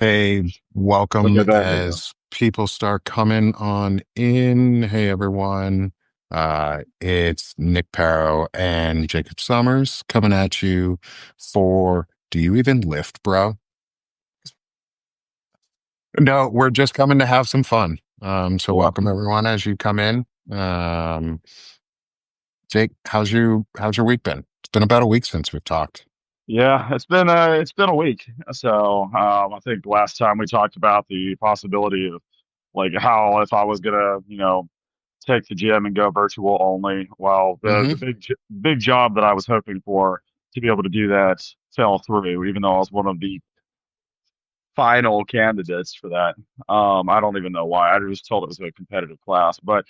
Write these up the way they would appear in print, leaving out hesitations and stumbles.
Hey, Look welcome at that video. as people start coming on in. Hey, everyone. It's Nick Parrow and Jacob Summers coming at you for Do You Even Lift, Bro? No, we're just coming to have some fun. So Yeah. welcome everyone as you come in. Um, Jake, how's your week been? It's been about a week since we've talked. Yeah, it's been a week. So I think last time we talked about the possibility of like how if I was gonna, take the gym and go virtual only. Well, the Hmm. big job that I was hoping for to be able to do that fell through, even though I was one of the final candidates for that. I don't even know why. I was told it was a competitive class, but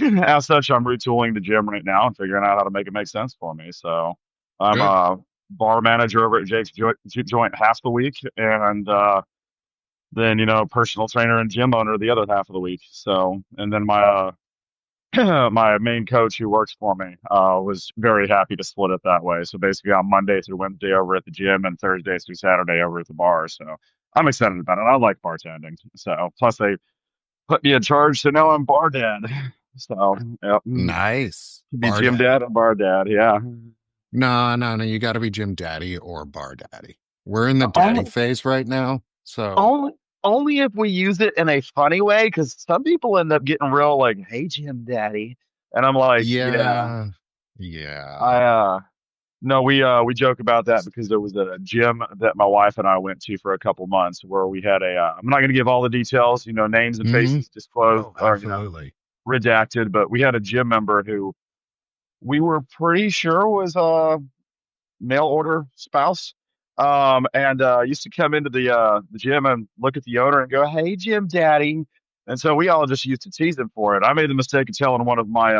as such, I'm retooling the gym right now and figuring out how to make it make sense for me. So I'm Good. a bar manager over at Jake's Joint half the week, and then personal trainer and gym owner the other half of the week. So and then my main coach who works for me was very happy to split it that way. So basically, I'm Monday through Wednesday over at the gym and Thursday through Saturday over at the bar. So I'm excited about it. I like bartending. So plus they put me in charge, so now I'm bar dad. So yep. Nice. Be Bar gym dad daddy. and bar dad. Yeah. No, no, no. You got to be Gym Daddy or Bar Daddy. We're in the daddy Only, phase right now. So, only, only if we use it in a funny way, because some people end up getting real like, "Hey, Jim Daddy," and I'm like, "Yeah, yeah, I yeah. no, we joke about that because there was a gym that my wife and I went to for a couple months where we had a. I'm not going to give all the details, names and Hmm. faces disclosed Oh, or absolutely. redacted, but we had a gym member who we were pretty sure was mail order spouse. And used to come into the gym and look at the owner and go, "Hey, Jim Daddy." And so we all just used to tease him for it. I made the mistake of telling one of my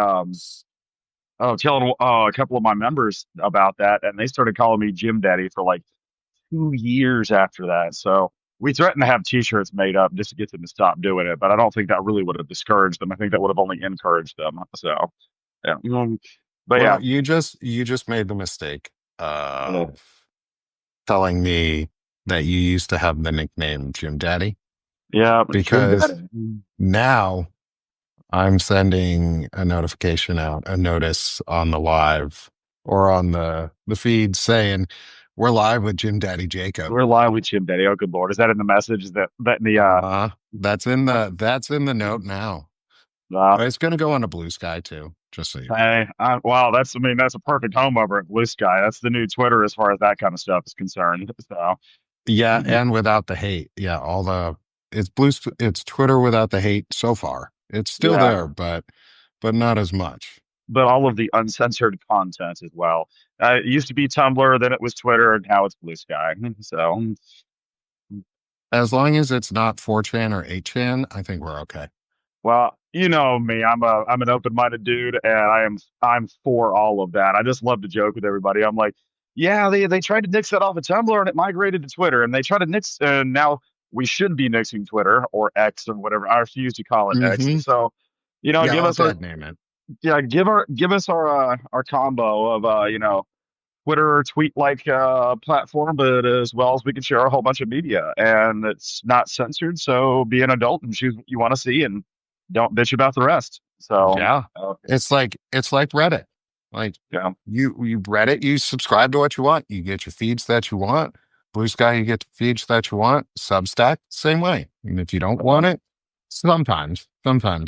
telling a couple of my members about that, and they started calling me Jim Daddy for like 2 years after that. So we threatened to have T-shirts made up just to get them to stop doing it, but I don't think that really would have discouraged them. I think that would have only encouraged them. So yeah. But yeah. Well, you just made the mistake Yeah. of telling me that you used to have the nickname Gym Daddy Yeah, Jim because Daddy. now I'm sending a notification out, a notice on the live or on the feed saying we're live with Gym Daddy Jacob. We're live with Jim Daddy. Oh, good Lord. Is that in the message? Is that in the That's in the note now. uh It's going to go on a Blue Sky too, just so you know. hey, wow, I mean, that's a perfect home over at Blue Sky. That's the new Twitter as far as that kind of stuff is concerned. So, Yeah, and without the hate. Yeah, all the it's Twitter without the hate so far. It's still yeah, there, but not as much. but all of the uncensored content as well. It used to be Tumblr, then it was Twitter, and now it's Blue Sky. So, As long as it's not 4chan or 8chan, I think we're okay. well, you know me. I'm an open-minded dude, and I'm for all of that. I just love to joke with everybody. I'm like, yeah, they tried to nix that off of Tumblr, and it migrated to Twitter, and they tried to nix, and now we should be nixing Twitter or X or whatever. I refuse to call it X. Hmm. So, Yeah, give I'll us our dead name it. yeah, give us our combo of Twitter tweet like platform, but as well as we can share a whole bunch of media, and it's not censored. So be an adult and choose what you want to see, and don't bitch about the rest. So Yeah. It's like Reddit. Like yeah, you Reddit, you subscribe to what you want. You get your feeds that you want. Blue Sky, you get the feeds that you want. Substack, same way. And if you don't want um, it, sometimes.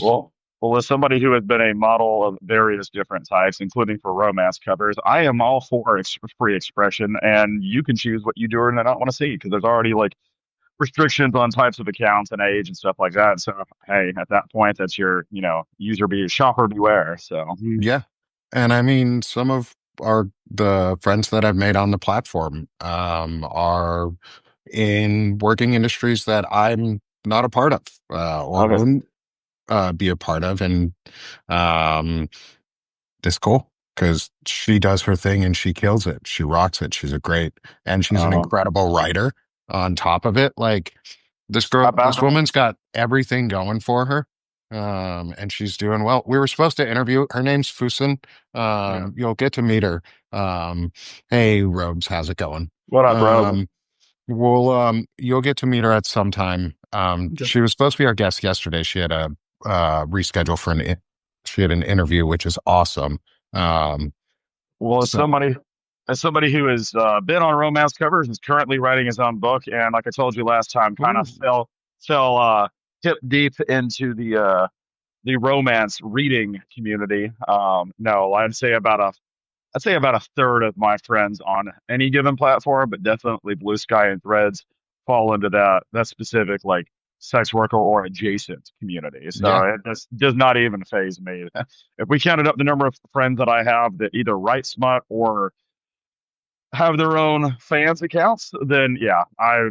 well. Well, as somebody who has been a model of various different types, including for romance covers, I am all for free expression, and you can choose what you do or not want to see because there's already like restrictions on types of accounts and age and stuff like that. So hey, at that point, that's your user be shopper beware. So Yeah. And I mean, some of the friends that I've made on the platform are in working industries that I'm not a part of or okay, wouldn't be a part of. And um, it's cool because she does her thing and she kills it. She rocks it. And she's an uh, incredible writer on top of it. Like how this about woman's got everything going for her. And she's doing well. We were supposed to interview. Her name's Fusen. You'll get to meet her. Hey, Robes, how's it going? what up, bro? Um, Well, you'll get to meet her at some time. Okay. She was supposed to be our guest yesterday. She had a reschedule for she had an interview, which is awesome. Um, Well, so as somebody who has been on romance covers, is currently writing his own book, and like I told you last time, kind of Ooh. fell hip deep into the romance reading community. No, I'd say about a third of my friends on any given platform, but definitely Blue Sky and Threads fall into that specific like sex worker or adjacent community. So Yeah. it just does not even phase me. If we counted up the number of friends that I have that either write smut or have their own fans accounts, then yeah, I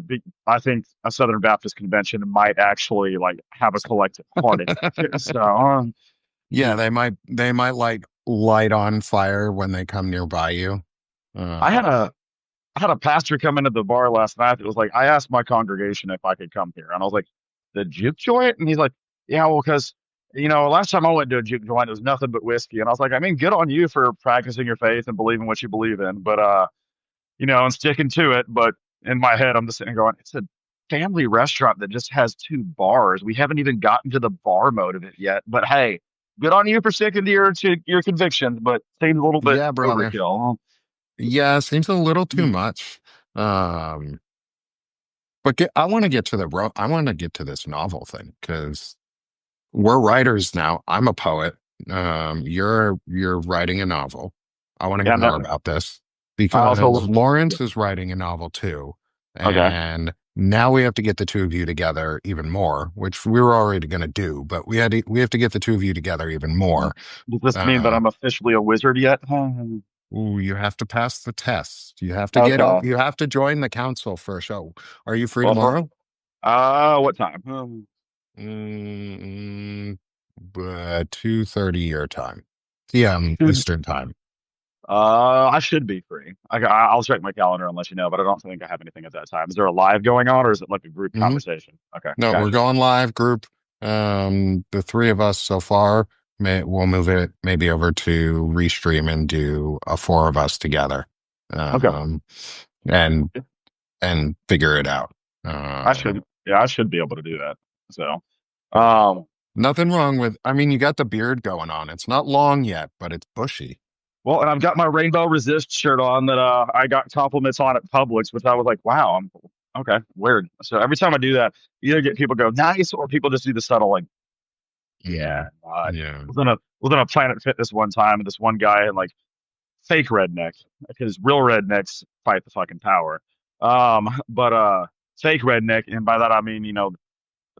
think a Southern Baptist convention might actually like have a collective heart attack. So Yeah, they might like light on fire when they come nearby you. I had Uh, a I had a pastor come into the bar last night that was like, I asked my congregation if I could come here. And I was like, the juke joint? And he's like, yeah, well, because, last time I went to a juke joint, it was nothing but whiskey. And I was like, I mean, good on you for practicing your faith and believing what you believe in, but, and sticking to it. But in my head, I'm just sitting there going, it's a family restaurant that just has two bars. We haven't even gotten to the bar mode of it yet. But hey, good on you for sticking to your convictions, but seems a little bit yeah, brother. overkill. Yeah, seems a little too Huh? much. Um, but I want to get to this novel thing because we're writers now. I'm a poet. You're writing a novel. I want to Yeah, hear more no, about this I because also Lawrence is writing a novel too. okay. And now we have to get the two of you together even more, which we were already going to do, but we have to get the two of you together even more. Does this mean that Uh, I'm officially a wizard yet? ooh, you have to pass the test. You have to Okay. you have to join the council for a show. Are you free Well, tomorrow? what time? Mm, 2:30 your time. PM Eastern time. I should be free. I'll check my calendar and let you know, but I don't think I have anything at that time. Is there a live going on, or is it like a group Hmm. conversation? Okay, No, we're gotcha. going live group. The three of us so far, we'll move it maybe over to Restream and do a four of us together. Okay, Um, and figure it out. I Um, should. Yeah, I should be able to do that. So, um, Nothing wrong with, I mean, you got the beard going on. It's not long yet, but it's bushy. well, and I've got my Rainbow Resist shirt on that I got compliments on at Publix, which I was like, wow, okay, weird. So every time I do that, you either get people go nice, or people just do the subtle like, Mm, yeah. yeah. Was in a Planet Fitness one time, and this one guy and like fake redneck, because real rednecks fight the fucking power. But fake redneck, and by that I mean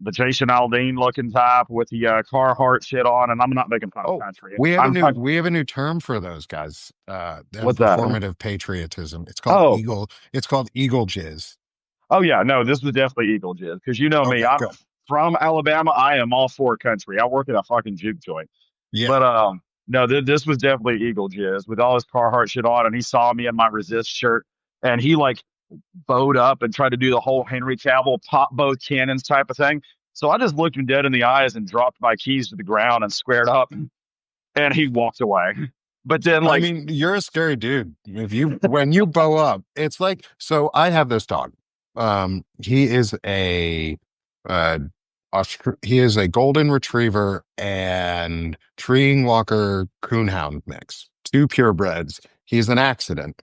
the Jason Aldean looking type with the Carhartt shit on, and I'm not making fun of Oh, country. I'm we have a new term for those guys. That what's that? performative patriotism. Oh, It's called eagle jizz. oh yeah, no, this was definitely Eagle Jizz because you know me, Okay, I'm good. from Alabama. I am all for country. I work at a fucking juke joint. Yeah. But no, this was definitely Eagle Jizz with all his Carhartt shit on, and he saw me in my Resist shirt, and he like bowed up and tried to do the whole Henry Cavill pop both cannons type of thing. So I just looked him dead in the eyes and dropped my keys to the ground and squared up, and he walked away. But then I like, mean, you're a scary dude. When you bow up, it's like, so I have this dog. He is uh, he is a golden retriever and treeing walker coonhound mix, two purebreds. He's an accident.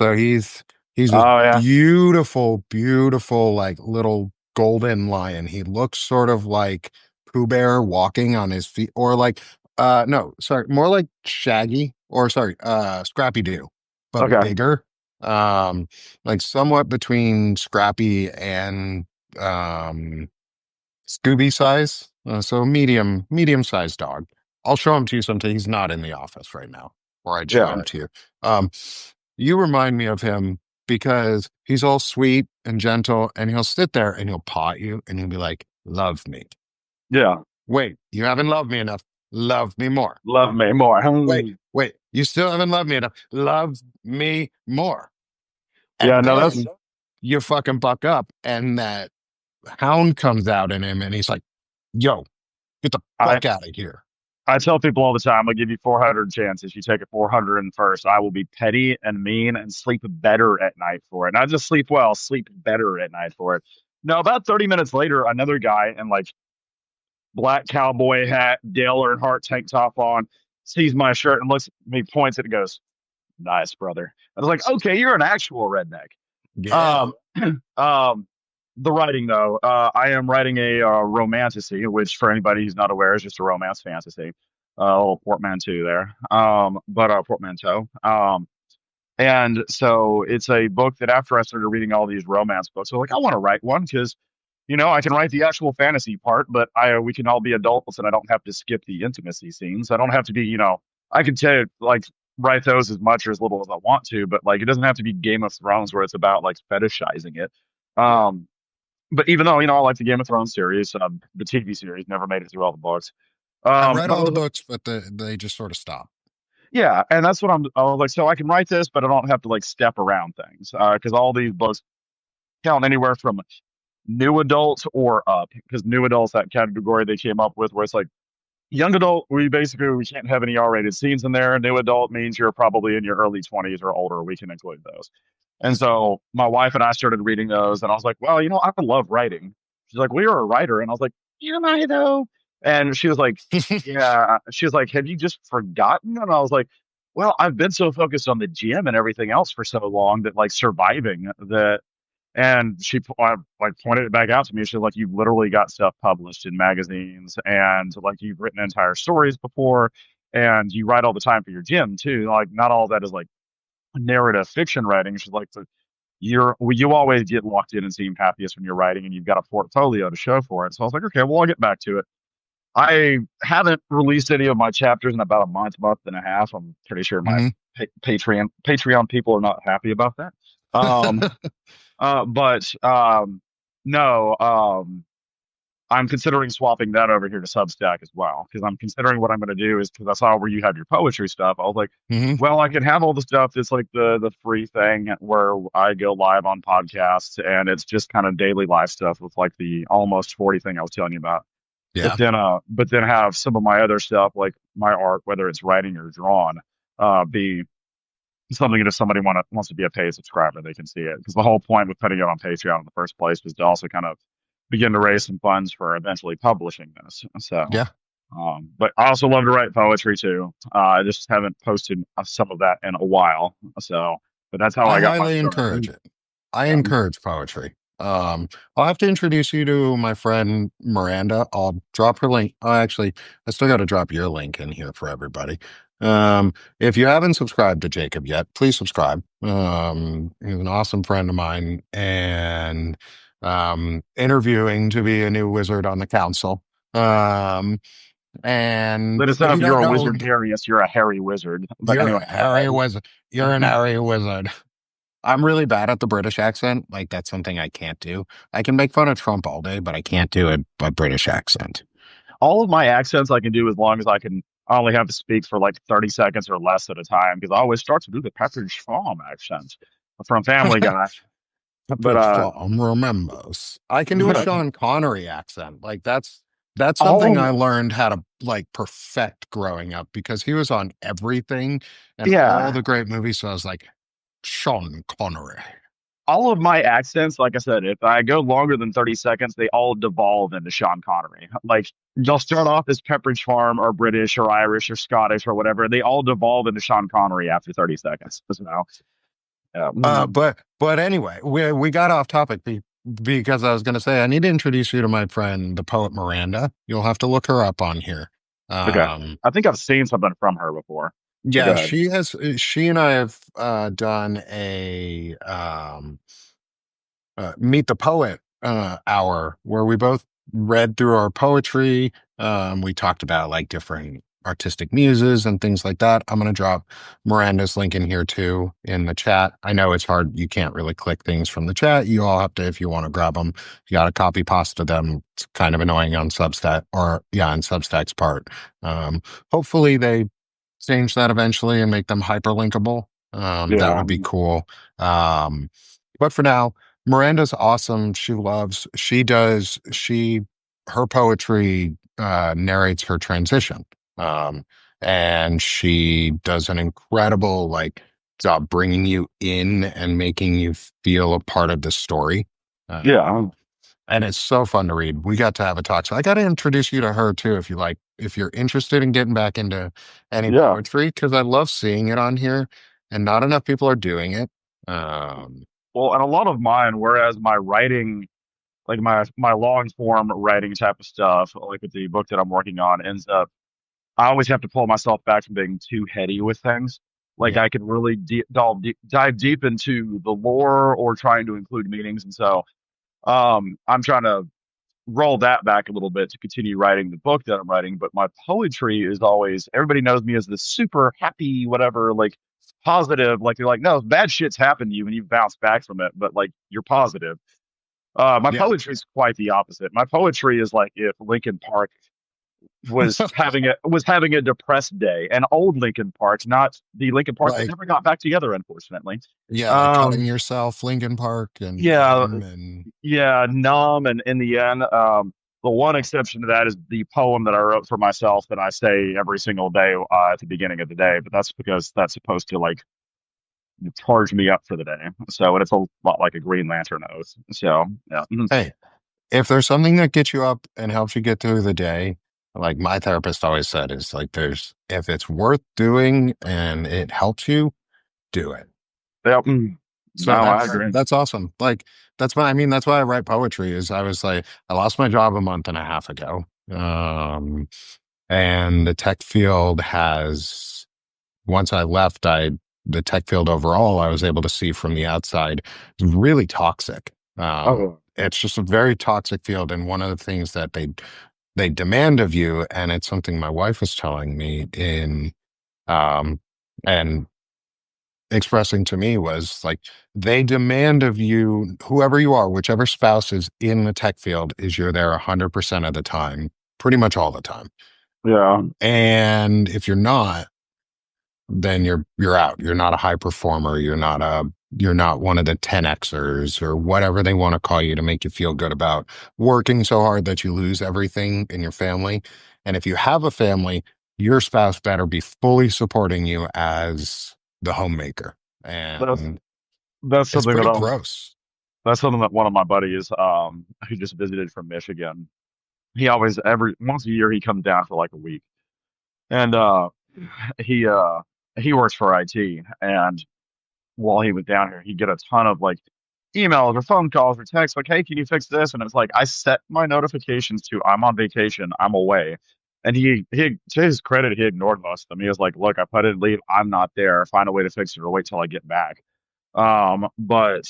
So he's this oh yeah, beautiful, beautiful, like little golden lion. He looks sort of like Pooh Bear walking on his feet, or like no, sorry, more like Shaggy, or sorry, Scrappy Doo, but okay, bigger. Like somewhat between Scrappy and um Scooby size. So medium sized dog. I'll show him to you sometime. He's not in the office right now, or I'd show him yeah, to you. Um, you remind me of him because he's all sweet and gentle, and he'll sit there and he'll paw you, and he'll be like, "Love me." yeah. Wait, you haven't loved me enough. Love me more. Love me more. Wait, you still haven't loved me enough. Love me more. Yeah, And no, that's then you fucking buck up, and that hound comes out in him, and he's like, "Yo, get the I fuck out of here." I tell people all the time, I'll give you 400 chances. You take it 400 and first. I will be petty and mean and sleep better at night for it. Not just sleep well, sleep better at night for it. No, about 30 minutes later, another guy in like black cowboy hat, Dale Earnhardt tank top on, sees my shirt and looks at me, points it and goes, "Nice, brother." I was like, "Okay, you're an actual redneck." Yeah. Um, um, the writing though, I am writing a romantasy, which for anybody who's not aware is just a romance fantasy. A little portmanteau there, but portmanteau. And so it's a book that after I started reading all these romance books, I was like, I want to write one because, I can write the actual fantasy part, but I we can all be adults and I don't have to skip the intimacy scenes. I don't have to be, I can tell like write those as much or as little as I want to, but like it doesn't have to be Game of Thrones where it's about like fetishizing it. Um, but even though, I like the Game of Thrones series, the TV series, never made it through all the books. I read But I all the was books, but they just sort of stop. yeah, and that's what I was like, so I can write this, but I don't have to like step around things because all these books count anywhere from new adult or up. Because new adults, that category they came up with, where it's like young adult, we can't have any R-rated scenes in there. New adult means you're probably in your early 20s or older. We can include those. And so my wife and I started reading those, and I was like, well, I love writing. She's like, well, you're a writer, and I was like, am I though? And she was like, yeah. She was like, have you just forgotten? And I was like, well, I've been so focused on the gym and everything else for so long that like surviving that. And like pointed it back out to me. She's like, you've literally got stuff published in magazines, and like you've written entire stories before, and you write all the time for your gym too. Like not all of that is like narrative fiction writing. She's like, so you always get locked in and seem happiest when you're writing, and you've got a portfolio to show for it. So I was like, okay, well, I'll get back to it. I haven't released any of my chapters in about a month and a half. I'm pretty sure my Mhm. Patreon people are not happy about that. Um, but no, I'm considering swapping that over here to Substack as well because I'm considering what I'm going to do is because I saw where you have your poetry stuff. I was like, Mhm. well, I can have all the stuff that's like the free thing where I go live on podcasts and it's just kind of daily life stuff with like the almost 40 thing I was telling you about. Yeah. But then have some of my other stuff like my art, whether it's writing or drawn, be something that if somebody wants to be a paid subscriber, they can see it. Because the whole point with putting it on Patreon in the first place was to also kind of begin to raise some funds for eventually publishing this. So, Yeah. but I also love to write poetry too. I just haven't posted some of that in a while. So, but that's how I I got my highly start. encourage it. I Um, encourage poetry. I'll have to introduce you to my friend Miranda. I'll drop her link. Oh, actually, I still got to drop your link in here for everybody. If you haven't subscribed to Jacob yet, please subscribe. He's an awesome friend of mine and interviewing to be a new wizard on the council. Um, and Let us know if if you you're don't a know, wizard Harrius, you're a hairy wizard. But you're anyway, a Harry wizard. You're an Harry wizard. I'm really bad at the British accent. Like that's something I can't do. I can make fun of Trump all day, but I can't do a British accent. all of my accents I can do as long as I only have to speak for like 30 seconds or less at a time because I always start to do the Pepperidge Farm accent from Family Guy. But Pepperidge Farm remembers. I can do a Sean Connery accent. Like that's something I all learned how to like perfect growing up because he was on everything and all yeah, the great movies. So I was like, Sean Connery. all of my accents, like I said, if I go longer than 30 seconds, they all devolve into Sean Connery. Like you'll start off as Pepperidge Farm or British or Irish or Scottish or whatever. They all devolve into Sean Connery after 30 seconds. So, yeah. But anyway, we got off topic because I was going to say I need to introduce you to my friend, the poet Miranda. You'll have to look her up on here. Okay. Um, I think I've seen something from her before. But go yeah, ahead. she has. She and I have done a meet the poet hour where we both read through our poetry. We talked about like different artistic muses and things like that. I'm going to drop Miranda's link in here too in the chat. I know it's hard. You can't really click things from the chat. You all have to, if you want to grab them, you got to copy pasta them. It's kind of annoying on Substack or yeah, on Substack's part. Um, Hopefully they change that eventually and make them hyperlinkable. That Yeah. would be cool. But for now, Miranda's awesome. She does, her poetry narrates her transition. Um, and she does an incredible job bringing you in and making you feel a part of the story. Yeah, And it's so fun to read. We got to have a talk. So I got to introduce you to her too, if you're interested in getting back into any yeah. poetry, because I love seeing it on here and not enough people are doing it. Um, Well, and a lot of mine, whereas my writing, like my long form writing type of stuff, like with the book that I'm working on, ends up I always have to pull myself back from being too heady with things. Like yeah. I could really dive deep into the lore or trying to include meanings, and so I'm trying to roll that back a little bit to continue writing the book that I'm writing. But my poetry is always everybody knows me as this super happy, whatever, like positive. Like they're like, no, bad shit's happened to you and you've bounced back from it, but like you're positive. My Yeah. poetry is quite the opposite. My poetry is like if Lincoln Park was having a depressed day, and old Lincoln Park, not the Lincoln Park that Like, never got back together, unfortunately. yeah, like cutting Um, yourself, Lincoln Park and yeah, numb and yeah, numb, and in the end, the one exception to that is the poem that I wrote for myself that I say every single day at the beginning of the day. But that's because that's supposed to like charge me up for the day. So it's a lot like a Green Lantern oath. So yeah. Mhm. hey, if there's something that gets you up and helps you get through the day, like my therapist always said, is like if it's worth doing and it helps you, do it. Yep. So No, I agree. that's awesome. Like that's why I write poetry is I was like I lost my job a month and a half ago. And the tech field has once I left, the tech field overall, I was able to see from the outside is really toxic. Oh, It's just a very toxic field, and one of the things that they demand of you, and it's something my wife was telling me um, and expressing to me was like they demand of you, whoever you are, whichever spouse is in the tech field, is you're there 100% of the time, pretty much all the time. yeah. And if you're not, then you're out. You're not a high performer. You're not one of the 10Xers or whatever they want to call you to make you feel good about working so hard that you lose everything in your family. And if you have a family, your spouse better be fully supporting you as the homemaker. That's And that's it's something that pretty gross. that's something that one of my buddies, who just visited from Michigan, he always every once a year he comes down for like a week, and he uh, he works for IT, and while he was down here, he'd get a ton of like emails or phone calls or texts like, "Hey, can you fix this?" And it's like I set my notifications to I'm on vacation, I'm away. And he to his credit, he ignored most of them. He was like, "Look, I put in leave. I'm not there. Find a way to fix it, or wait till I get back." But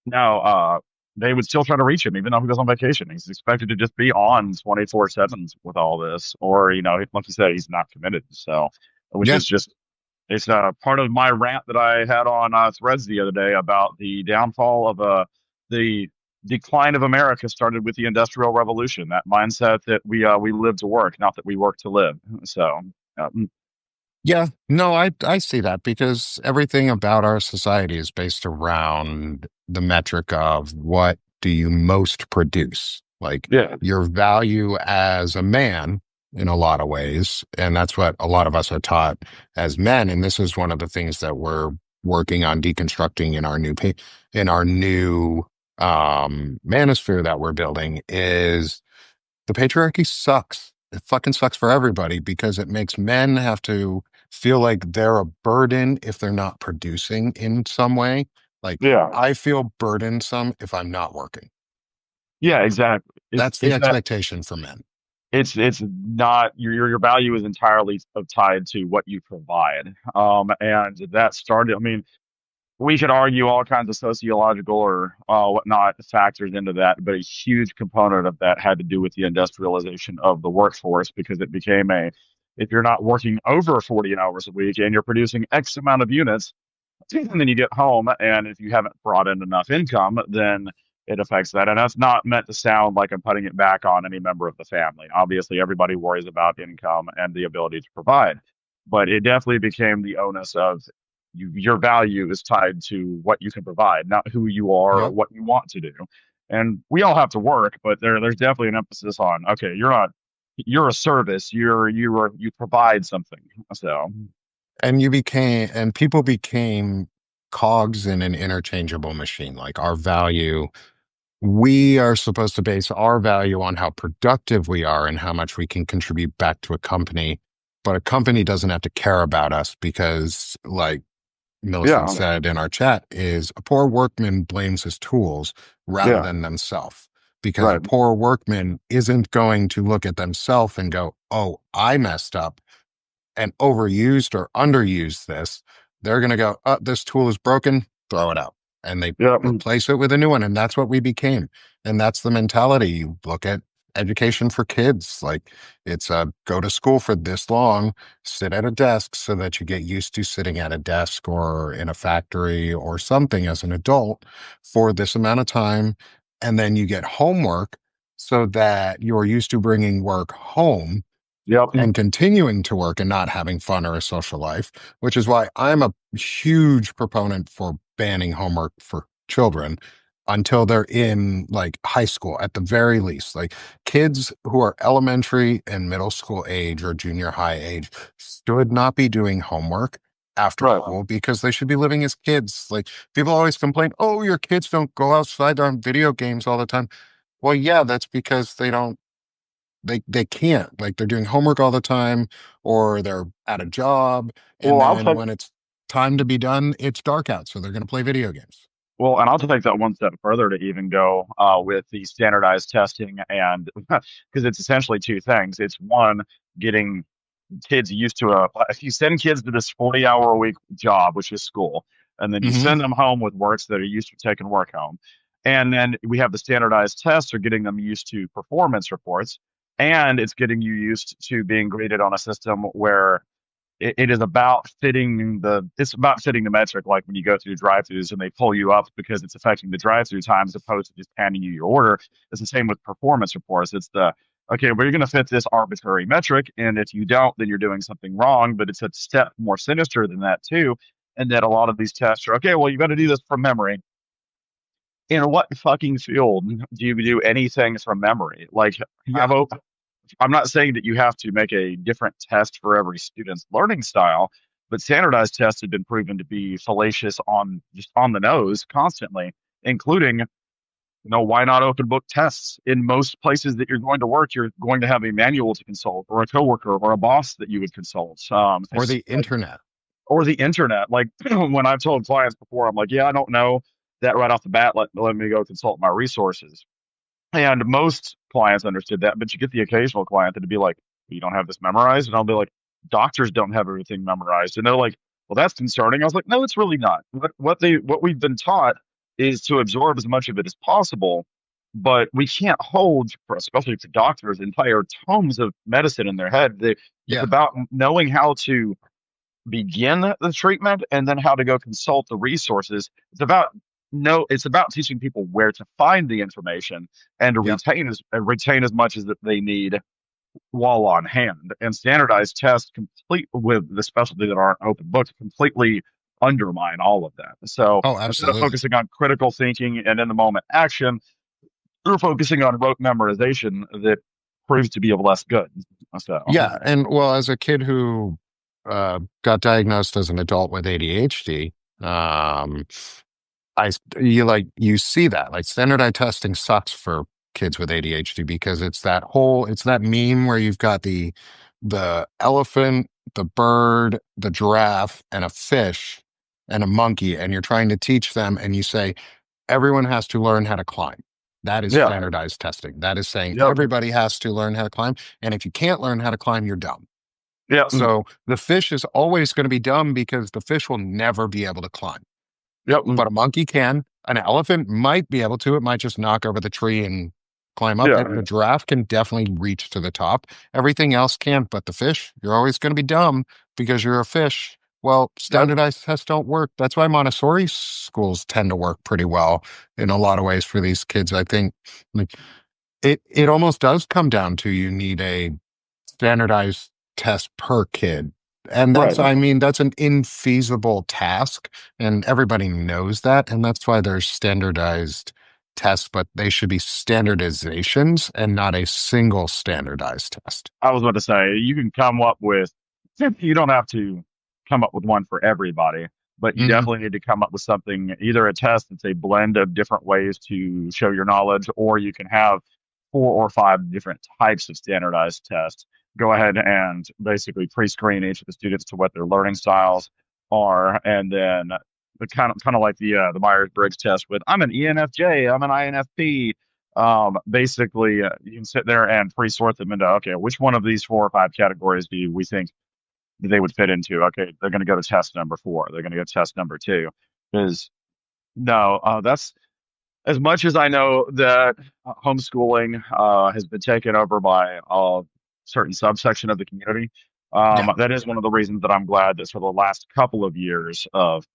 no, they would still try to reach him even though he was on vacation. He's expected to just be on 24/7 with all this, or like you said, he's not committed. So, which Yeah. is just it's part of my rant that I had on Threads the other day about the downfall of the decline of America started with the Industrial Revolution. That mindset that we live to work, not that we work to live. So, Yeah, no, I see that because everything about our society is based around the metric of what do you most produce? Like yeah, your value as a man in a lot of ways, and that's what a lot of us are taught as men. And this is one of the things that we're working on deconstructing in in our new manosphere that we're building is the patriarchy sucks. It fucking sucks for everybody because it makes men have to feel like they're a burden if they're not producing in some way. Like yeah, I feel burdensome if I'm not working. yeah, exactly. That's the It's that expectation for men. it's not your value is entirely tied to what you provide. And that started. I mean, we could argue all kinds of sociological or whatnot factors into that, but a huge component of that had to do with the industrialization of the workforce because it became a if you're not working over 40 hours a week and you're producing X amount of units, and then you get home, and if you haven't brought in enough income, then it affects that. And that's not meant to sound like I'm putting it back on any member of the family. Obviously, everybody worries about income and the ability to provide, but it definitely became the onus of your value is tied to what you can provide, not who you are or Yep. what you want to do. And we all have to work, but there's definitely an emphasis on okay, you're a service. You provide something. So And people became cogs in an interchangeable machine. Like our value, we are supposed to base our value on how productive we are and how much we can contribute back to a company. But a company doesn't have to care about us because, like Millicent yeah, said in our chat, is a poor workman blames his tools rather yeah, than themselves. Because a right, poor workman isn't going to look at themselves and go, oh, I messed up and overused or underused this, they're going to go, oh, this tool is broken, throw it out. And they yeah, replace it with a new one. And that's what we became. And that's the mentality. You look at education for kids. Like it's go to school for this long, sit at a desk so that you get used to sitting at a desk or in a factory or something as an adult for this amount of time. And then you get homework so that you're used to bringing work home yep, and continuing to work and not having fun or a social life, which is why I'm a huge proponent for banning homework for children until they're in like high school at the very least. Like kids who are elementary and middle school age or junior high age should not be doing homework after right. school because they should be living as kids. Like people always complain, oh, your kids don't go outside, they're on video games all the time. Well, yeah, that's because they can't, like they're doing homework all the time or they're at a job, and Well, I'll then take when it's time to be done it's dark out, so they're going to play video games. well, and I'll take that one step further to even go with the standardized testing, and because it's essentially two things. It's one, getting kids used to if you send kids to this 40-hour a week job, which is school, and then you Hmm. send them home with works that are used to taking work home. And then we have the standardized tests are getting them used to performance reports, and it's getting you used to being graded on a system where it is about fitting the metric, like when you go through drive-throughs and they pull you up because it's affecting the drive-through time as opposed to just handing you your order. It's the same with performance reports. It's the okay, we're going to fit this arbitrary metric, and if you don't, then you're doing something wrong. But it's a step more sinister than that too, and that a lot of these tests are okay. Well, you got to do this from memory. In what fucking field do you do anything from memory? Like Yeah. I've I'm not saying that you have to make a different test for every student's learning style, but standardized tests have been proven to be fallacious on just on the nose constantly, including, why not open book tests? In most places that you're going to work, you're going to have a manual to consult, or a coworker, or a boss that you would consult. Or the internet. Or the internet. Like when I've told clients before, I'm like, yeah, I don't know that right off the bat. Let me go consult my resources. And most clients understood that, but you get the occasional client that'd be like, you don't have this memorized. And I'll be like, doctors don't have everything memorized. And they're like, well, that's concerning. I was like, no, it's really not. What we've been taught is to absorb as much of it as possible, but we can't hold, especially for doctors, entire tomes of medicine in their head. It's Yeah. about knowing how to begin the treatment and then how to go consult the resources. It's about no, it's about teaching people where to find the information and to Yep. retain as much as that they need while on hand. And standardized tests complete with the specialty that aren't open books completely undermine all of that. So Oh, instead of absolutely. focusing on critical thinking and in the moment action, you're focusing on rote memorization that proves to be of less good. So Yeah, and well, as a kid who got diagnosed as an adult with ADHD, um you see that like standardized testing sucks for kids with ADHD because it's that meme where you've got the elephant, the bird, the giraffe, and a fish and a monkey, and you're trying to teach them, and you say everyone has to learn how to climb. That is yeah, standardized testing. That is saying yep, everybody has to learn how to climb, and if you can't learn how to climb, you're dumb. yep, So the fish is always going to be dumb because the fish will never be able to climb, yep, but a monkey can. An elephant might be able to. It might just knock over the tree and climb up. yeah, And the giraffe can definitely reach to the top. Everything else can't, but the fish, you're always going to be dumb because you're a fish. Well, yep, standardized tests don't work. That's why Montessori schools tend to work pretty well in a lot of ways for these kids. I think like it almost does come down to you need a standardized test per kid. And right. I mean, that's an infeasible task, and everybody knows that. And that's why there's standardized tests, but they should be standardizations and not a single standardized test. I was about to say, you can come up with, you don't have to come up with one for everybody, but you Hmm. definitely need to come up with something, either a test that's a blend of different ways to show your knowledge, or you can have 4 or 5 different types of standardized tests. Go ahead and basically pre-screen each of the students to what their learning styles are, and then the kind of like the Myers-Briggs test with I'm an ENFJ, I'm an INFP. Basically, you can sit there and pre-sort them into, okay, which one of these 4 or 5 categories do we think that they would fit into? Okay, they're going to go to test number 4. They're going to go to test number 2. Because no, that's as much as I know that homeschooling has been taken over by a certain subsection of the community. Yeah. That is one of the reasons that I'm glad that for the last couple of years of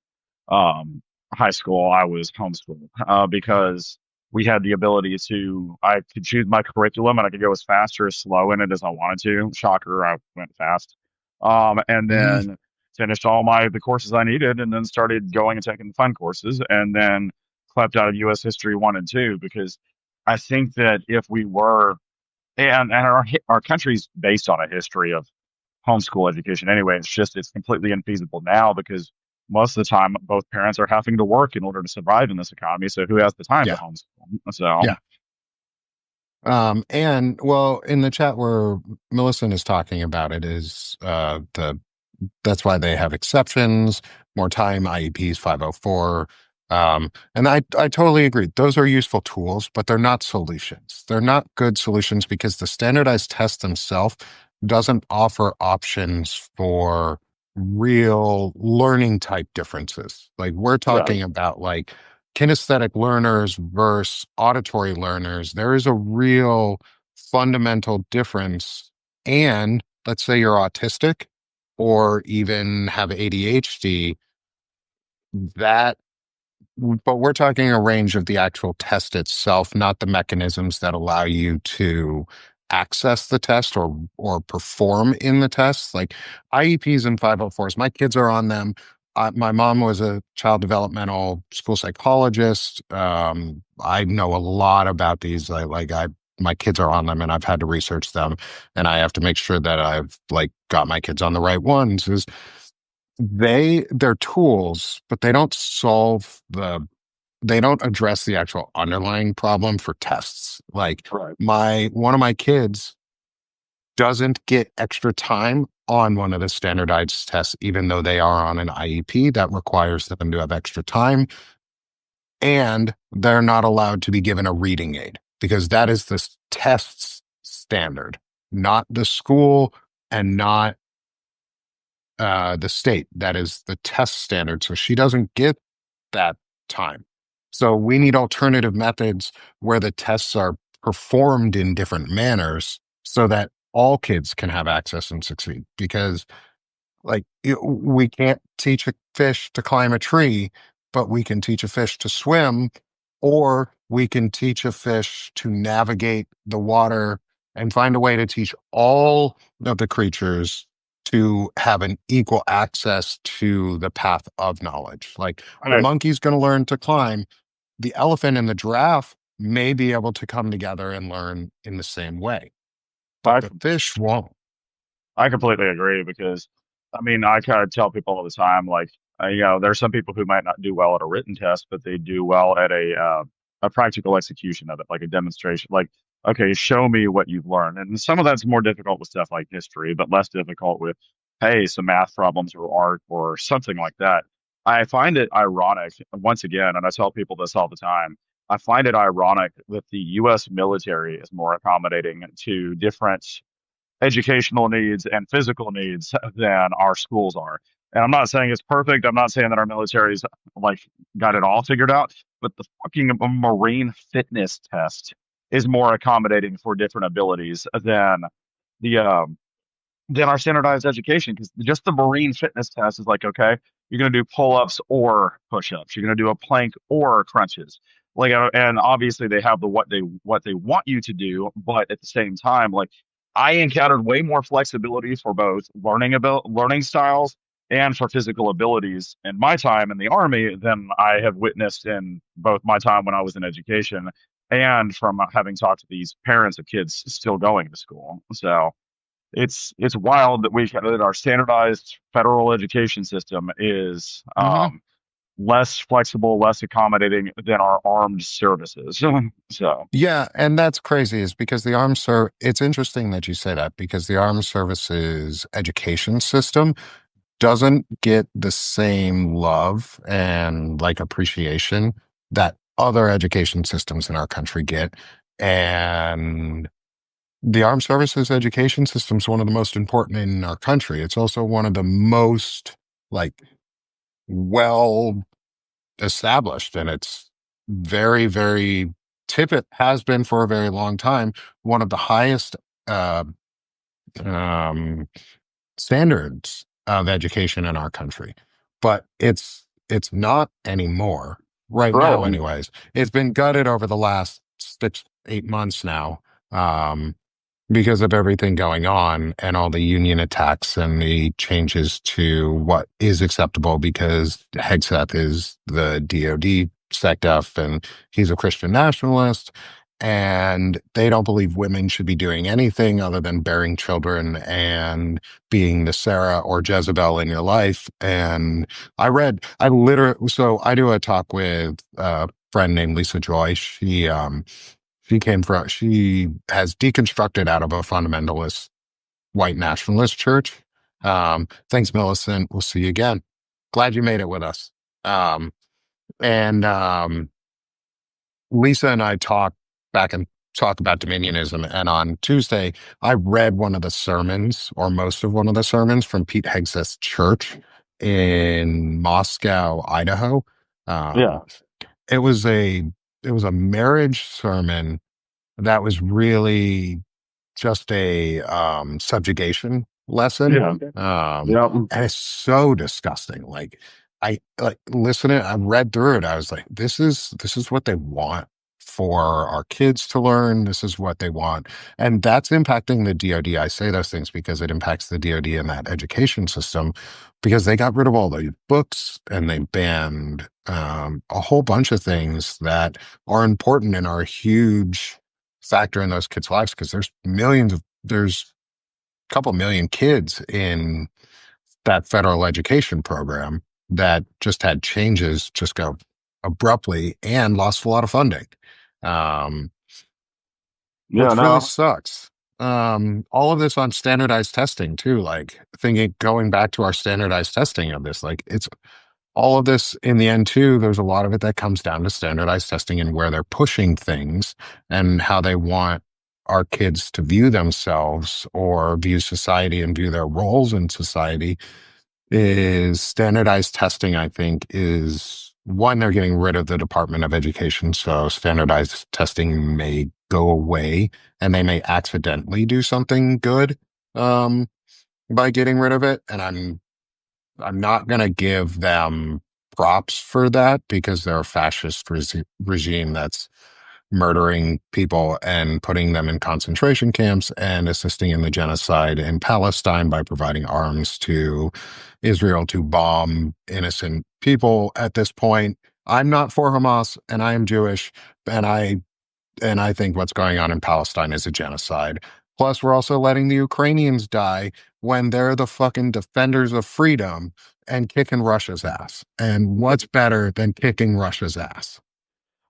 um, high school, I was homeschooled because we had the ability to, I could choose my curriculum and I could go as fast or as slow in it as I wanted to. Shocker, I went fast. And Mhm. then finished all the courses I needed, and then started going and taking the fun courses, and then clept out of U.S. History 1 and 2 because I think that if we were, and our country's based on a history of homeschool education anyway. It's completely infeasible now because most of the time both parents are having to work in order to survive in this economy. So who has the time to Yeah. homeschool? So Yeah. And well, in the chat where Millicent is talking about it is that's why they have exceptions, more time, IEPs 504. And I totally agree. Those are useful tools, but they're not solutions. They're not good solutions because the standardized test themselves doesn't offer options for real learning type differences. Like we're right, talking about like kinesthetic learners versus auditory learners. There is a real fundamental difference. And let's say you're autistic or even have ADHD, that, but we're talking a range of the actual test itself, not the mechanisms that allow you to access the test or perform in the test. Like IEPs and 504s, my kids are on them. My mom was a child developmental school psychologist. I know a lot about these. My kids are on them, and I've had to research them, and I have to make sure that I've like got my kids on the right ones. Is they're tools, but they don't address the actual underlying problem for tests. Like right. my one of my kids doesn't get extra time on one of the standardized tests, even though they are on an IEP that requires them to have extra time. And they're not allowed to be given a reading aid because that is the test's standard, not the school and not the state. That is the test standard. So she doesn't get that time. So we need alternative methods where the tests are performed in different manners so that all kids can have access and succeed. Because we can't teach a fish to climb a tree, but we can teach a fish to swim, or we can teach a fish to navigate the water and find a way to teach all of the creatures to have an equal access to the path of knowledge. Like the I, monkey's going to learn to climb, the elephant and the giraffe may be able to come together and learn in the same way, but I, the fish won't. I completely agree because, I mean, I kind of tell people all the time, like, there's some people who might not do well at a written test, but they do well at a practical execution of it, like a demonstration. Like, okay, show me what you've learned. And some of that's more difficult with stuff like history, but less difficult with, hey, some math problems or art or something like that. I find it ironic, once again, and I tell people this all the time. I find it ironic that the U.S. military is more accommodating to different educational needs and physical needs than our schools are. And I'm not saying it's perfect. I'm not saying that our military's like got it all figured out, but the fucking Marine fitness test is more accommodating for different abilities the than our standardized education because just the Marine fitness test is like, okay, you're going to do pull-ups or push-ups. You're going to do a plank or crunches. Like, and obviously they have what they want you to do, but at the same time, like I encountered way more flexibility for both learning styles and for physical abilities in my time in the army than I have witnessed in both my time when I was in education and from having talked to these parents of kids still going to school. So it's wild that that our standardized federal education system is less flexible, less accommodating than our armed services. So Yeah, and that's crazy is because it's interesting that you say that because the armed services education system doesn't get the same love and like appreciation that other education systems in our country get. And the armed services education system is one of the most important in our country. It's also one of the most like well established, and it's very, very Tippett has been for a very long time one of the highest uh, um, standards of education in our country, but it's not anymore right now. right. Anyways, it's been gutted over the last 6, 8 months now. Um, because of everything going on and all the union attacks and the changes to what is acceptable because Hegseth is the DOD SecDef and he's a Christian nationalist and they don't believe women should be doing anything other than bearing children and being the Sarah or Jezebel in your life. And so I do a talk with a friend named Lisa Joy. She has deconstructed out of a fundamentalist white nationalist church. Thanks, Millicent. We'll see you again. Glad you made it with us. Um, and Lisa and I talk about dominionism. And on Tuesday, I read one of the sermons or most of one of the sermons from Pete Hegseth's church in Moscow, Idaho. Yeah. Um, it was a it was a marriage sermon that was really just a subjugation lesson. Yeah. Yeah. And it's so disgusting. Like I like listening, I read through it. I was like, this is what they want for our kids to learn. This is what they want. And that's impacting the DoD. I say those things because it impacts the DoD and that education system because they got rid of all the books and they banned a whole bunch of things that are important and are huge factor in those kids' lives because there's a couple million kids in that federal education program that just had changes just go abruptly and lost a lot of funding, um, Yeah. which really No. sucks. All of this on standardized testing too, like thinking going back to our standardized testing of this, like it's all of this in the end too, there's a lot of it that comes down to standardized testing and where they're pushing things and how they want our kids to view themselves or view society and view their roles in society is standardized testing. I think is one, they're getting rid of the Department of Education. So standardized testing may go away and they may accidentally do something good um, by getting rid of it. And I'm not going to give them props for that because they're a fascist regime that's murdering people and putting them in concentration camps and assisting in the genocide in Palestine by providing arms to Israel to bomb innocent people at this point. I'm not for Hamas and I am Jewish and I think what's going on in Palestine is a genocide. Plus, we're also letting the Ukrainians die when they're the fucking defenders of freedom and kicking Russia's ass. And what's better than kicking Russia's ass?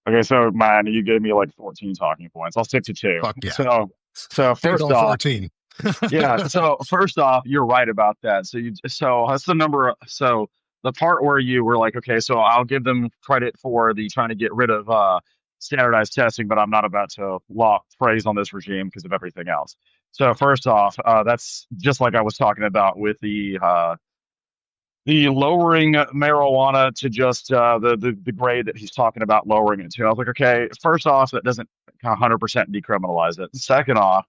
Okay. So, man, you gave me like 14 talking points. I'll stick to two. Fuck yeah. So Take first all off, 14. yeah. So first off, you're right about that. So that's the number. So the part where you were like, okay, so I'll give them credit for the trying to get rid of standardized testing, but I'm not about to lock praise on this regime because of everything else. So first off, that's just like I was talking about with the lowering marijuana to just the grade that he's talking about lowering it to. I was like, okay, first off, that doesn't 100% decriminalize it. Second off,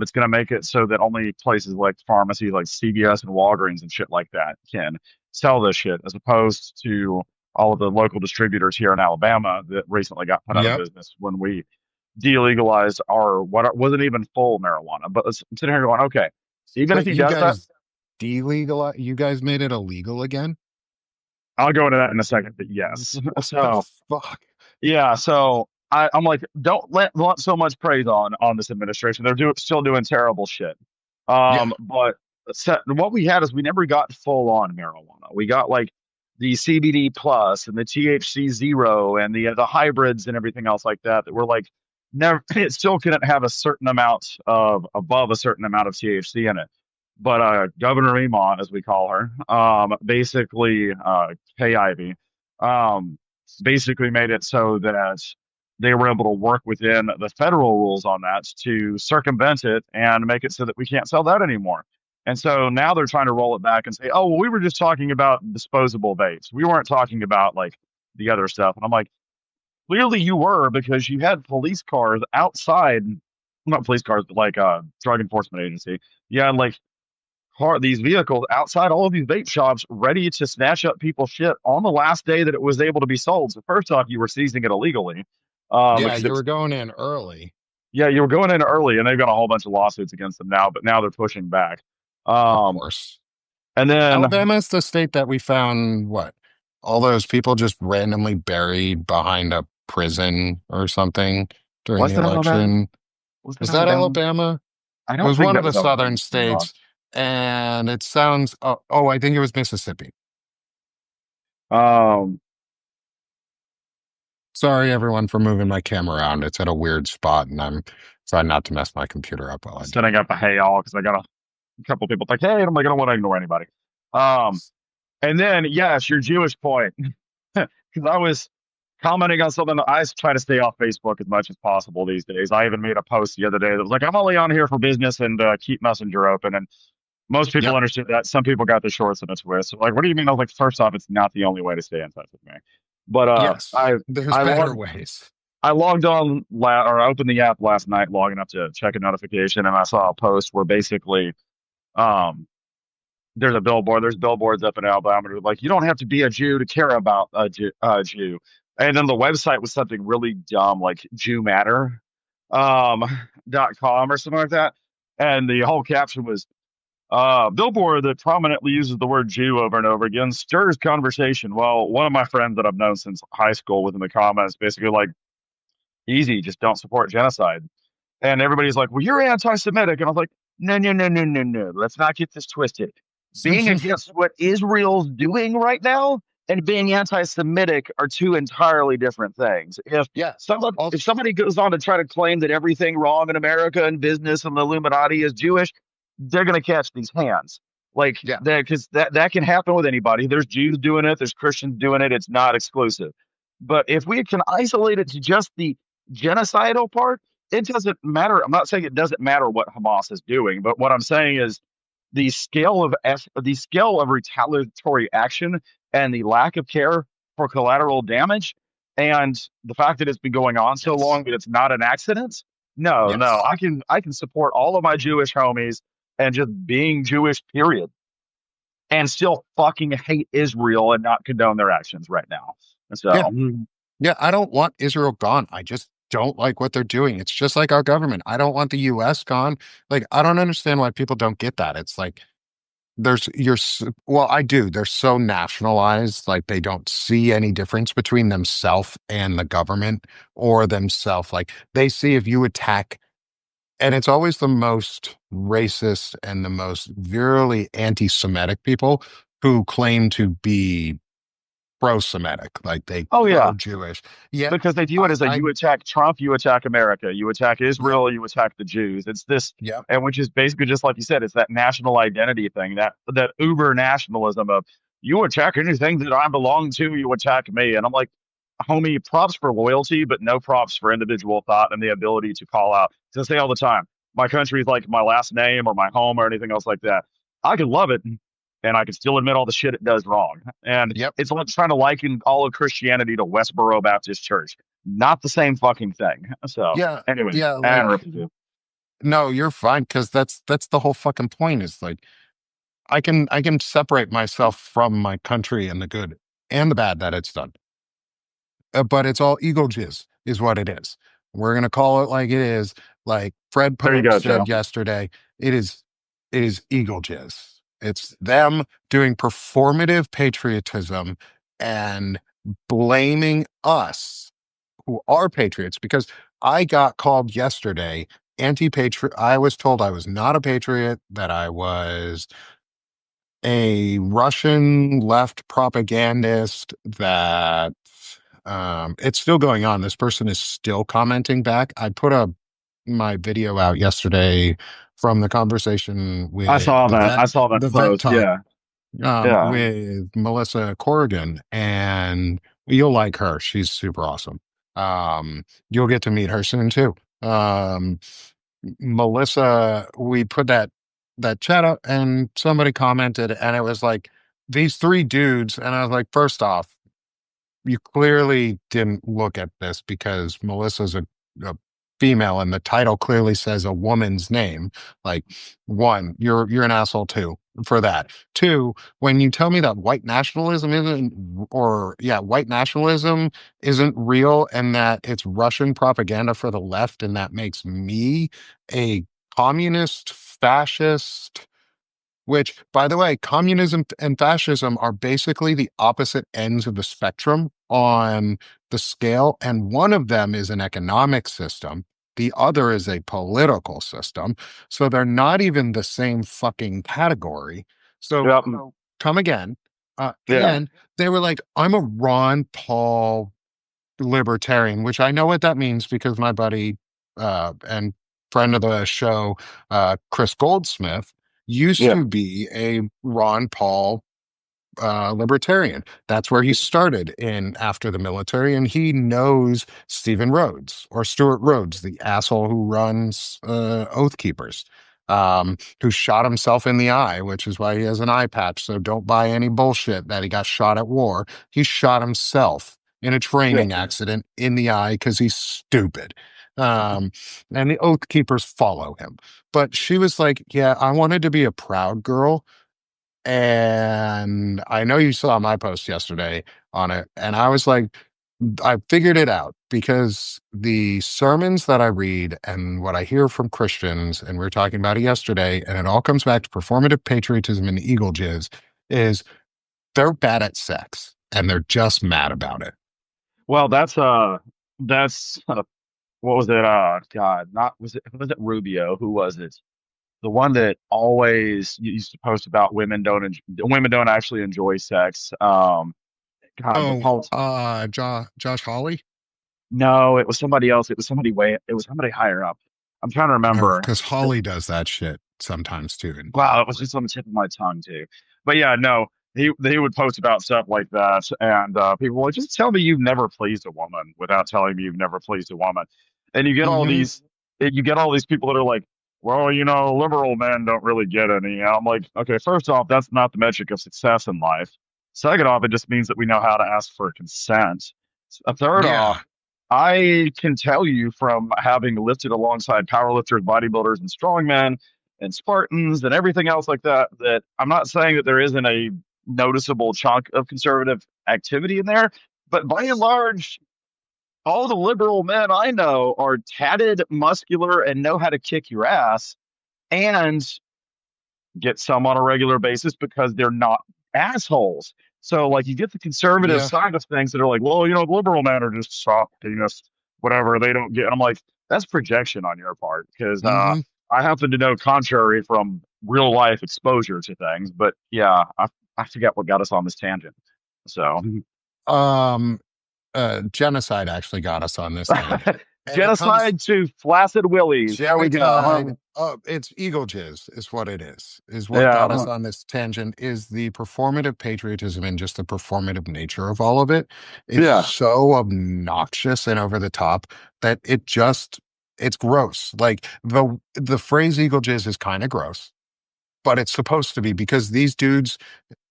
it's going to make it so that only places like pharmacies like CVS and Walgreens and shit like that can sell this shit, as opposed to all of the local distributors here in Alabama that recently got put out of Yep. business when we delegalized our what wasn't even full marijuana. But I'm sitting here going, okay, even if But he you does that, guys delegalize. You guys made it illegal again. I'll go into that in a second, but yes. What the So fuck? yeah, so I'm like, don't let so much praise on this administration. They're still doing terrible shit. Yeah, But what we had is we never got full on marijuana. We got like the CBD plus and the THC zero and the hybrids and everything else like that. That were like never. It still couldn't have a certain amount of above a certain amount of THC in it. But Governor Emont, as we call her, basically Kay Ivey, um, basically made it so that they were able to work within the federal rules on that to circumvent it and make it so that we can't sell that anymore. And so now they're trying to roll it back and say, oh, well, we were just talking about disposable vapes. We weren't talking about like the other stuff. And I'm like, clearly you were because you had police cars outside, not police cars, but like drug enforcement agency. You had like these vehicles outside all of these vape shops ready to snatch up people's shit on the last day that it was able to be sold. So first off, you were seizing it illegally. yeah. Because You it's were going in early, yeah, you were going in early and they've got a whole bunch of lawsuits against them now, but now they're pushing back. of Um, course. and then Alabama is the state that we found what all those people just randomly buried behind a prison or something during was the that Alabama? election. Was that Was that Alabama? Alabama? I It don't was think one of that the was Alabama. southern To be states, honest. and it sounds. I think it was Mississippi. Um, Sorry, everyone, for moving my camera around. It's at a weird spot, and I'm trying not to mess my computer up while I do Setting up a hey all because I got a couple people like, hey, and I'm like, I don't want to ignore anybody. Um, and then yes, your Jewish point. Because I was commenting on something. I try to stay off Facebook as much as possible these days. I even made a post the other day that was like, I'm only on here for business and keep Messenger open. And most people Yep. understood that. Some people got the shorts in a twist. So like, what do you mean? I was like, first off, it's not the only way to stay in touch with me. But Yes. There's I better logged ways. I logged on or I opened the app last night, logging up to check a notification, and I saw a post where basically um there's a billboard. There's billboards up in Alabama. Like, you don't have to be a Jew to care about Jew. And then the website was something really dumb, like Jew Matter, um, .com or something like that. And the whole caption was, billboard that prominently uses the word Jew over and over again stirs conversation. Well, one of my friends that I've known since high school was in the comments basically like, easy, just don't support genocide. And everybody's like, well, you're anti Semitic. And I was like, no, no, no, no, no, no. Let's not get this twisted. Being against what Israel's doing right now and being anti Semitic are two entirely different things. Yes. If Also, somebody goes on to try to claim that everything wrong in America and business and the Illuminati is Jewish, they're going to catch these hands. Like yeah. that, because that can happen with anybody. There's Jews doing it, there's Christians doing it. It's not exclusive. But if we can isolate it to just the genocidal part, it doesn't matter. I'm not saying it doesn't matter what Hamas is doing, but what I'm saying is the scale of retaliatory action and the lack of care for collateral damage, and the fact that it's been going on so Yes. long that it's not an accident. No, no, Yes. I can support all of my Jewish homies and just being Jewish, period, and still fucking hate Israel and not condone their actions right now. So, Yeah. Yeah. I don't want Israel gone. I just don't like what they're doing. It's just like our government. I don't want the US gone. Like, I don't understand why people don't get that. It's like, well, I do. They're so nationalized, like they don't see any difference between themselves and the government or themselves. Like they see if you attack, and it's always the most racist and the most virulently anti-Semitic people who claim to be pro-Semitic, like they oh yeah, pro-Jewish. Yet, because they view it as a I you attack Trump, you attack America, you attack yep, Israel, you attack the Jews. It's this, yep, and which is basically just like you said, it's that national identity thing, that uber nationalism of you attack anything that I belong to, you attack me. And I'm like, homie, props for loyalty, but no props for individual thought and the ability to call out. To say all the time, my country is like my last name or my home or anything else like that. I could love it, and I can still admit all the shit it does wrong. And yep. it's like trying to liken all of Christianity to Westboro Baptist Church. Not the same fucking thing. So, Yeah, anyway, yeah, I like interrupted you. no, you're fine because that's the whole fucking point is like I can separate myself from my country and the good and the bad that it's done. But it's all ego jizz is what it is. We're gonna call it like it is. Like Fred There you Pope go, said Joe. yesterday, it is ego jizz. It's them doing performative patriotism and blaming us who are patriots because I got called yesterday anti-patriot. I was told I was not a patriot, that I was a Russian left propagandist, that it's still going on. This person is still commenting back. I put my video out yesterday from the conversation I with saw that. I saw that the vet post. talk Yeah. Yeah. with Melissa Corrigan, and you'll like her. She's super awesome. You'll get to meet her soon too. Melissa, we put that chat up, and somebody commented, and it was like these three dudes, and I was like, first off, you clearly didn't look at this because Melissa's a female and the title clearly says a woman's name. Like, one, you're an asshole too for that. Two, when you tell me that white nationalism isn't real and that it's Russian propaganda for the left and that makes me a communist, fascist, which, by the way, communism and fascism are basically the opposite ends of the spectrum on the scale. And one of them is an economic system, the other is a political system. So they're not even the same fucking category. So Yep. come again. Yeah. And they were like, I'm a Ron Paul libertarian, which I know what that means because my buddy and friend of the show, Chris Goldsmith, used Yeah. to be a Ron Paul libertarian. That's where he started in after the military, and he knows Stephen Rhodes or Stuart Rhodes, the asshole who runs Oath Keepers, who shot himself in the eye, which is why he has an eye patch. So don't buy any bullshit that he got shot at war. He shot himself in a Yeah. training accident in the eye because he's stupid. Um, and the Oath Keepers follow him. But she was like, yeah, I wanted to be a proud girl, and I know you saw my post yesterday on it. And I was like, I figured it out because the sermons that I read and what I hear from Christians, and we were talking about it yesterday, and it all comes back to performative patriotism and eagle jizz, is they're bad at sex and they're just mad about it. Well, that's what was it? God, not was it Rubio? Who was it? The one that always used to post about women don't actually enjoy sex. God, the Oh, Paul. Josh Hawley? No, it was somebody else. It was somebody higher up. I'm trying to Oh, remember. because Hawley does that shit sometimes too. Wow, it was just on the tip of my tongue too. But yeah, no, he would post about stuff like that, and people were like, just tell me you've never pleased a woman without telling me you've never pleased a woman. And Hmm. you get all these people that are like, well, liberal men don't really get any. And I'm like, okay, first off, that's not the metric of success in life. Second off, it just means that we know how to ask for consent. Third off, Yeah. I can tell you from having lifted alongside powerlifters, bodybuilders, and strongmen and Spartans and everything else like that, that I'm not saying that there isn't a noticeable chunk of conservative activity in there, but by and large, all the liberal men I know are tatted, muscular, and know how to kick your ass and get some on a regular basis because they're not assholes. So, like, you get the conservative Yeah. side of things that are like, well, liberal men are just soft penis, whatever. They don't get. And I'm like, that's projection on your part because Hmm. I happen to know contrary from real life exposure to things. But yeah, I forget what got us on this tangent. So, Um, Genocide actually got us on this tangent. And it comes genocide to flaccid willies. There we genocide. go. Oh, it's eagle jizz, is what it is what got us Yeah, on this tangent, is the performative patriotism and just the performative nature of all of it. It's yeah. so obnoxious and over the top that it's gross. Like the phrase eagle jizz is kind of gross, but it's supposed to be because these dudes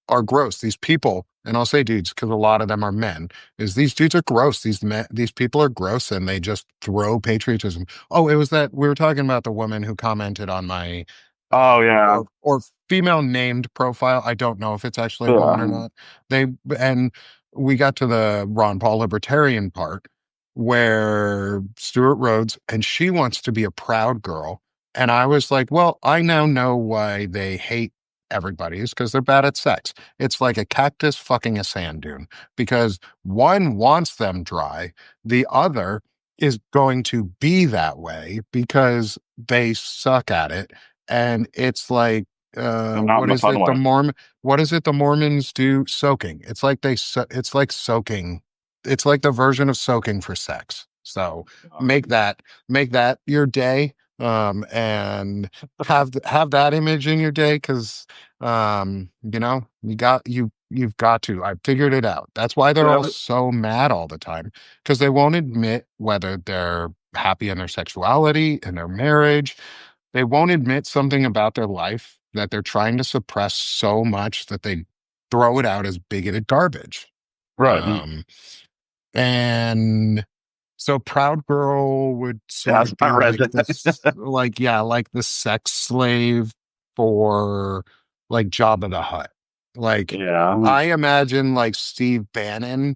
are gross. These people, and I'll say dudes because a lot of them are men, is these dudes are gross. These people are gross and they just throw patriotism. Oh, it was that we were talking about the woman who commented on my Oh yeah, or female named profile. I don't know if it's actually a woman or yeah. not. They and we got to the Ron Paul libertarian part where Stuart Rhodes and she wants to be a proud girl. And I was like, well, I now know why they hate everybody is because they're bad at sex. It's like a cactus fucking a sand dune because one wants them dry, the other is going to be that way because they suck at it. And it's like, And not in what a is fun it? way. What is it the Mormons do? Soaking. It's like soaking. It's like the version of soaking for sex. So make that, make that your day. And have that image in your day because, you've got to. I figured it out. That's why they're all Yeah, so mad all the time because they won't admit whether they're happy in their sexuality, in their marriage. They won't admit something about their life that they're trying to suppress so much that they throw it out as bigoted garbage. right. Um, and so Proud Girl would sort Yes, of I be read like that. this, like, yeah, like the sex slave for like Jabba the Hutt. Like, Yeah. I imagine like Steve Bannon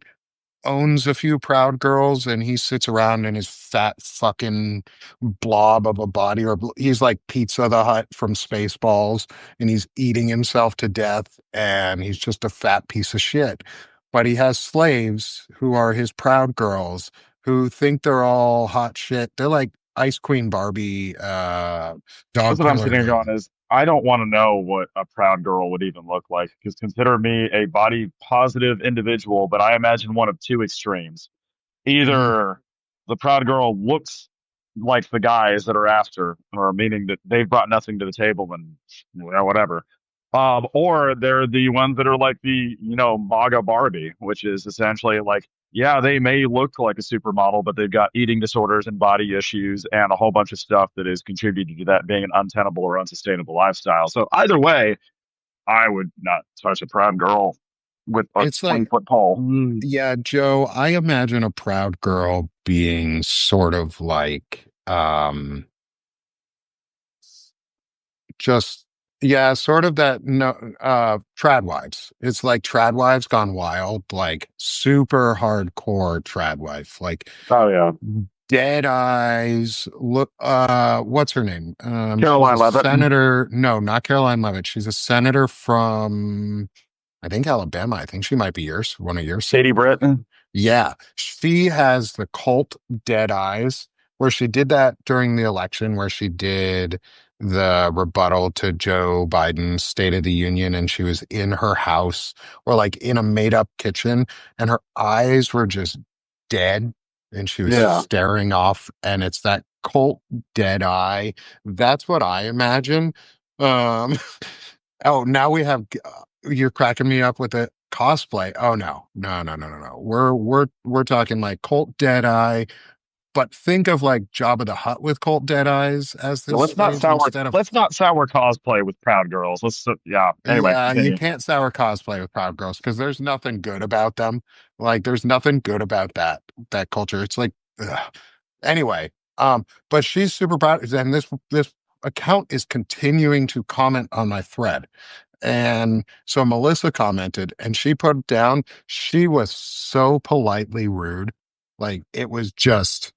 owns a few Proud Girls and he sits around in his fat fucking blob of a body, or he's like Pizza the Hut from Spaceballs and he's eating himself to death and he's just a fat piece of shit. But he has slaves who are his Proud Girls who think they're all hot shit. They're like Ice Queen Barbie, That's dog what I'm killer. sitting here going is I don't want to know what a proud girl would even look like because consider me a body positive individual, but I imagine one of two extremes. Mhm. Either the proud girl looks like the guys that are after, or meaning that they've brought nothing to the table and whatever. Or they're the ones that are like the, MAGA Barbie, which is essentially like, yeah, they may look like a supermodel, but they've got eating disorders and body issues and a whole bunch of stuff that is contributing to that being an untenable or unsustainable lifestyle. So either way, I would not touch a proud girl with a It's 20 like, foot pole. yeah, Joe, I imagine a Proud Girl being sort of like, just yeah, sort of that no trad wives. It's like trad wives gone wild, like super hardcore trad wife, like Oh yeah. dead eyes. Look, what's her name? She's Caroline a Levitt, senator. No, not Caroline Levitt. She's a senator from I think Alabama. I think she might be yours, one of yours. Katie Britt. Yeah, she has the cult dead eyes where she did that during the election, where she did the rebuttal to Joe Biden's State of the Union, and she was in her house or like in a made up kitchen, and her eyes were just dead, and she was Yeah. staring off, and it's that cult dead eye. That's what I imagine. Um, oh, now we have you're cracking me up with it. Cosplay. Oh no. No, no, no, no, no. We're talking like Colt Deadeye, but think of like Jabba the Hutt with Colt Deadeyes as So his slaves instead of let's not sour cosplay with proud girls. Yeah. Anyway, yeah, you continue. can't sour cosplay with Proud Girls because there's nothing good about them. Like there's nothing good about that culture. It's like ugh. Anyway, but she's super proud and this account is continuing to comment on my thread. And so Melissa commented and she put down, she was so politely rude. Like it was just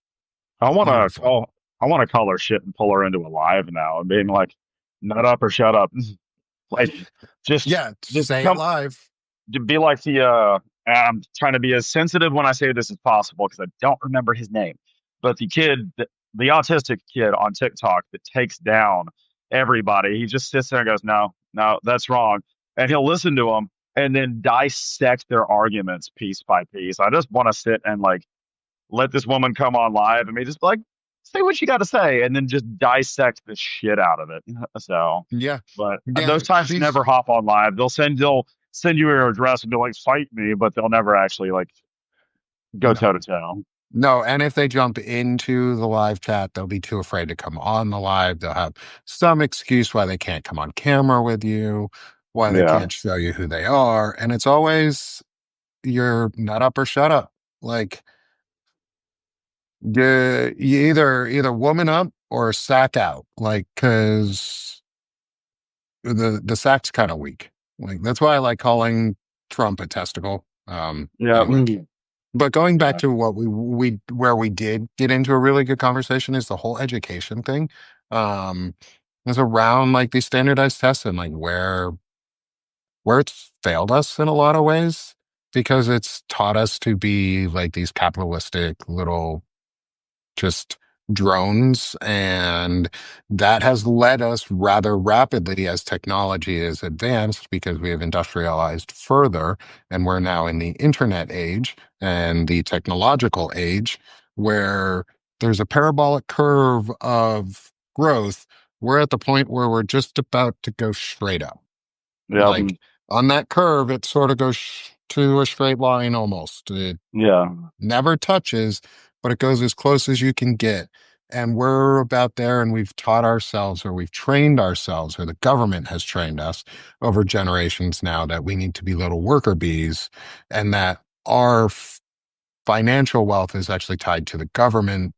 I want to beautiful. call I want to call her shit and pull her into a live now and being like, nut up or shut up. Like just Yeah, just say it come live. to be like the I'm trying to be as sensitive when I say this as possible because I don't remember his name. But the autistic kid on TikTok that takes down everybody, he just sits there and goes, "No, no, that's wrong." And he'll listen to them and then dissect their arguments piece by piece. I just want to sit and like let this woman come on live and me just like say what you got to say and then just dissect the shit out of it. So, Yeah. but Yeah, those types she's never hop on live. They'll send you your address and be like, fight me, but they'll never actually like go toe no. to toe. No, and if they jump into the live chat, they'll be too afraid to come on the live. They'll have some excuse why they can't come on camera with you, why they Yeah. can't show you who they are. And it's always you're nut up or shut up. Like you either woman up or sack out. Like because the sack's kind of weak. Like that's why I like calling Trump a testicle. Yeah. Anyway. But going back Yeah. to what we where we did get into a really good conversation is the whole education thing. Um, is around like these standardized tests and like where where it's failed us in a lot of ways because it's taught us to be like these capitalistic little just drones. And that has led us rather rapidly as technology is advanced because we have industrialized further. And we're now in the internet age and the technological age where there's a parabolic curve of growth. We're at the point where we're just about to go straight up. Yeah, Like on that curve, it sort of goes to a straight line almost. It yeah, never touches, but it goes as close as you can get. And we're about there, and we've taught ourselves, or we've trained ourselves, or the government has trained us over generations now that we need to be little worker bees, and that our financial wealth is actually tied to the government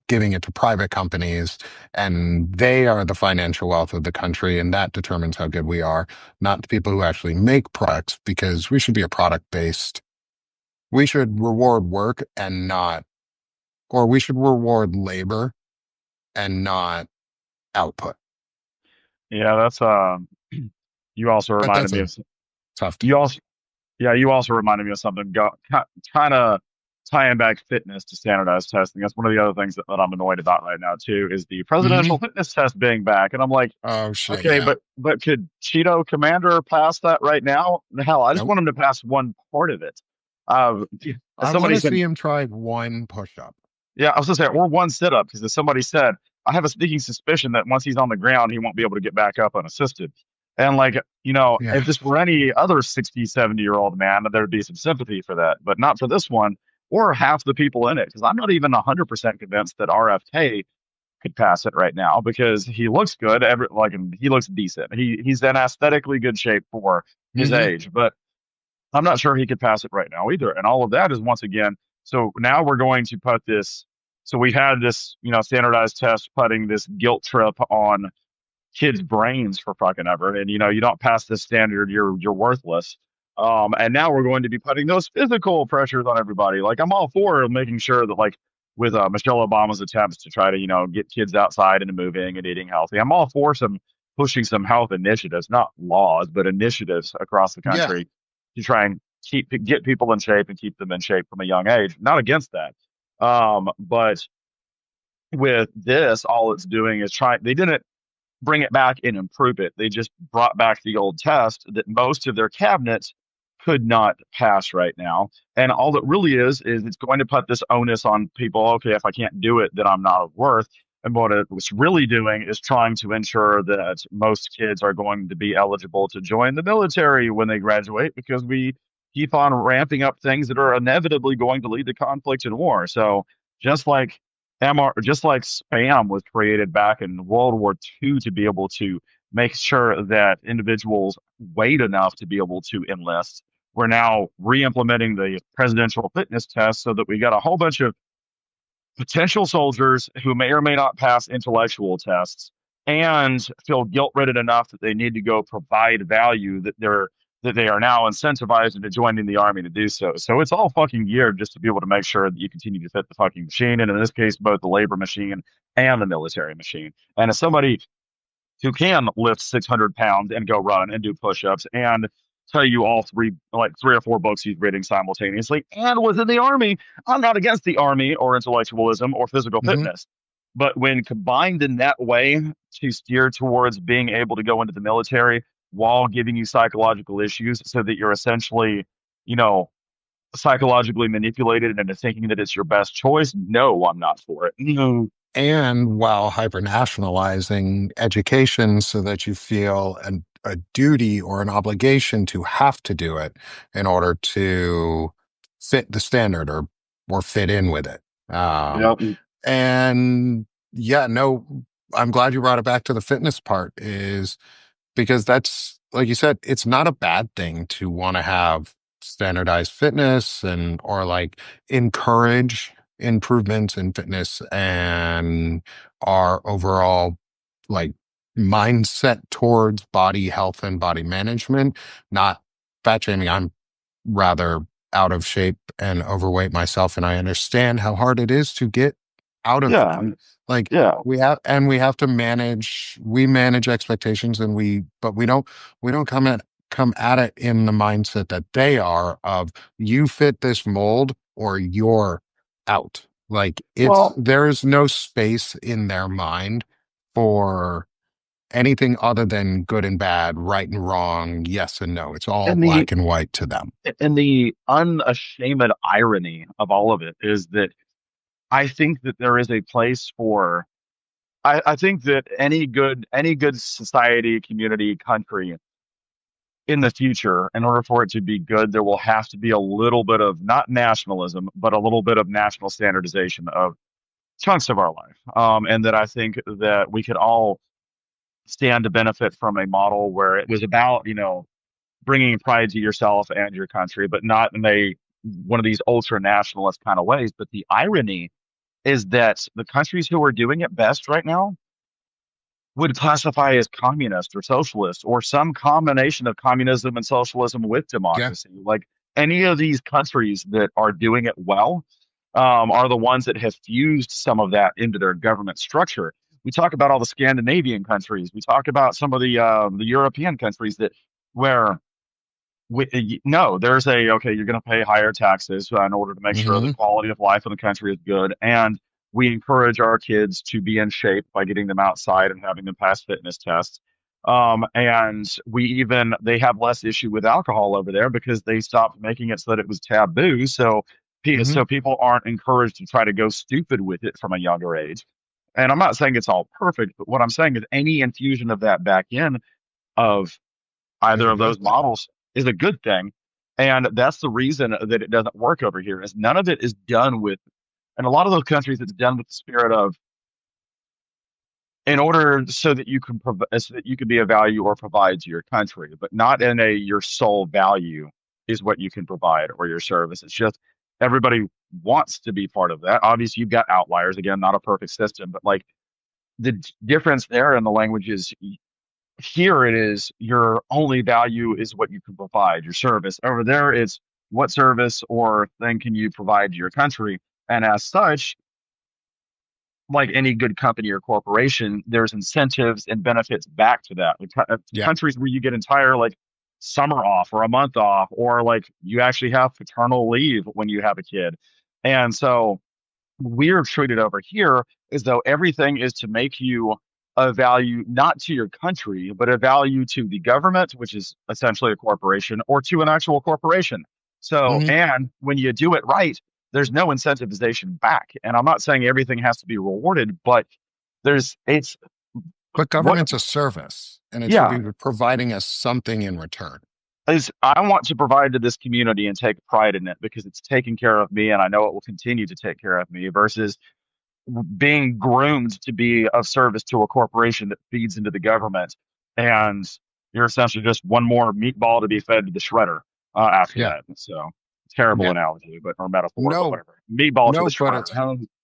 giving it to private companies, and they are the financial wealth of the country, and that determines how good we are, not the people who actually make products, because we should be a product based. We should reward work and not, or we should reward labor and not output. yeah. That's You also But reminded that's me a of tough you topic. also Yeah, you also reminded me of something. Kind of tying back fitness to standardized testing. That's one of the other things that I'm annoyed about right now too. Is the Hmm. presidential fitness test being back, and I'm like, Oh shit, okay, yeah. but could Cheeto Commander pass that right now? Hell, I just Nope. want him to pass one part of it. Uh, as I want somebody to said, see him try one push up. yeah, I was gonna say, or one sit up, because as somebody said, I have a sneaking suspicion that once he's on the ground, he won't be able to get back up unassisted. And like, Yeah. if this were any other 60, 70-year-old man, there'd be some sympathy for that, but not for this one or half the people in it. Because I'm not even 100% convinced that RFK could pass it right now because he looks good. And he looks decent. He's in aesthetically good shape for his Hmm. age, but I'm not sure he could pass it right now either. And all of that is once again. So now we're going to put this. So we had this, standardized test putting this guilt trip on kids' brains for fucking ever. And you don't pass this standard, you're worthless. And now we're going to be putting those physical pressures on everybody. Like I'm all for making sure that like with Michelle Obama's attempts to try to get kids outside and moving and eating healthy. I'm all for some pushing some health initiatives, not laws, but initiatives across the Yeah. country to try and get people in shape and keep them in shape from a young age. Not against that. But with this, all it's doing is trying. They didn't bring it back and improve it. They just brought back the old test that most of their cabinets could not pass right now. And all it really is it's going to put this onus on people. Okay, if I can't do it, then I'm not of worth. And what it was really doing is trying to ensure that most kids are going to be eligible to join the military when they graduate because we keep on ramping up things that are inevitably going to lead to conflict and war. So just like just like spam was created back in World War II to be able to make sure that individuals wait enough to be able to enlist. We're now re-implementing the presidential fitness test so that we got a whole bunch of potential soldiers who may or may not pass intellectual tests and feel guilt ridden enough that they need to go provide value that they are now incentivized into joining the army to do so. So it's all fucking geared just to be able to make sure that you continue to fit the fucking machine, and in this case, both the labor machine and the military machine. And as somebody who can lift 600 pounds and go run and do push-ups and tell you all like three or four books he's reading simultaneously and was in the army. I'm not against the army or intellectualism or physical Hmm. fitness. But when combined in that way to steer towards being able to go into the military while giving you psychological issues so that you're essentially, you know, psychologically manipulated into thinking that it's your best choice, no, I'm not for it. No. And while hypernationalizing education so that you feel a duty or an obligation to have to do it in order to fit the standard or fit in with it. Yep. And yeah, no, I'm glad you brought it back to the fitness part is because that's like you said, it's not a bad thing to want to have standardized fitness and or like encourage improvements in fitness and our overall like mindset towards body health and body management, not fat shaming. I'm rather out of shape and overweight myself, and I understand how hard it is to get out of Yeah. that. Like Yeah. we have to manage, we manage expectations, and but we don't come at come at it in the mindset that they are of you fit this mold or you're out. Like Well, there is no space in their mind for anything other than good and bad, right and wrong, yes and no. It's all and the black and white to them. and the unashamed irony of all of it is that I think that there is a place for I think that any good society, community, country in the future, in order for it to be good, there will have to be a little bit of not nationalism, but a little bit of national standardization of chunks of our life. And that I think that we could all stand to benefit from a model where it was about, bringing pride to yourself and your country, but not in a one of these ultra nationalist kind of ways. But the irony is that the countries who are doing it best right now would classify as communist or socialist or some combination of communism and socialism with Yeah. democracy. Like any of these countries that are doing it well are the ones that have fused some of that into their government structure. We talk about all the Scandinavian countries. We talk about some of the European countries that where no, there's a okay, you're going to pay higher taxes in order to make sure the Hmm. quality of life in the country is good. And we encourage our kids to be in shape by getting them outside and having them pass fitness tests. And they have less issue with alcohol over there because they stopped making it so that it was taboo. Hmm. So people aren't encouraged to try to go stupid with it from a younger age. And I'm not saying it's all perfect, but what I'm saying is any infusion of that back in of Is either a of those good thing. models is a good thing. And that's the reason that it doesn't work over here is none of it is done with, in a lot of those countries, it's done with the spirit of, in order so that you can so that you can be a value or provide to your country, but not in a your sole value is what you can provide or your service. It's just everybody wants to be part of that. Obviously, you've got outliers. Again, not a perfect system, but like difference there in the language is here it is your only value is what you can provide, your service. Over there, it's what service or thing can you provide to your country. And as such, like any good company or corporation, there's incentives and benefits back to that. Yeah. Countries where you get entire like summer off or a month off, or like you actually have paternal leave when you have a kid. And so we're treated over here as though everything is to make you a value not to your country, but a value to the government, which is essentially a corporation, or to an actual corporation. So, Hmm. and when you do it right, there's no incentivization back. And I'm not saying everything has to be rewarded, but it's But what, government's a service and it should yeah, be providing us something in return. is I want to provide to this community and take pride in it because it's taking care of me and I know it will continue to take care of me versus being groomed to be of service to a corporation that feeds into the government, and you're essentially just one more meatball to be fed to the shredder after Yeah. that. So terrible Yeah. analogy, but or metaphor, but No, whatever. Meatball to the no, but shredder. it's,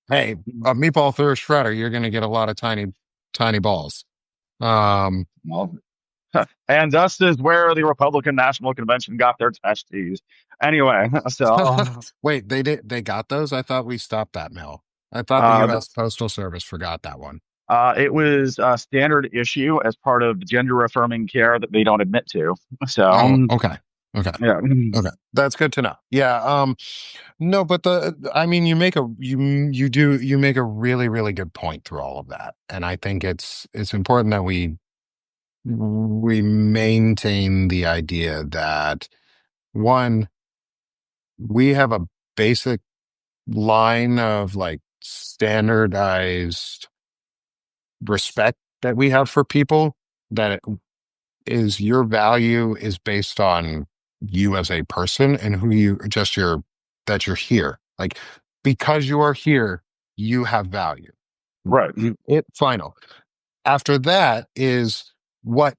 hey, a meatball through a shredder, you're going to get a lot of tiny balls. Um, Well, and thus is where the Republican National Convention got their testes. Anyway, so wait, they got those? I thought we stopped that mail. I thought the uh, U.S. Postal Service forgot that one. it was a standard issue as part of gender affirming care that they don't admit to. So Oh, okay. Okay. yeah. Okay. That's good to know. Yeah. No, but I mean, you make a really, really good point through all of that. And I think it's important that we maintain the idea that one, we have a basic line of like standardized respect that we have for people that is your value is based on you as a person and who you just your that you're here. Like because you are here, you have value. Right. It final. After that is what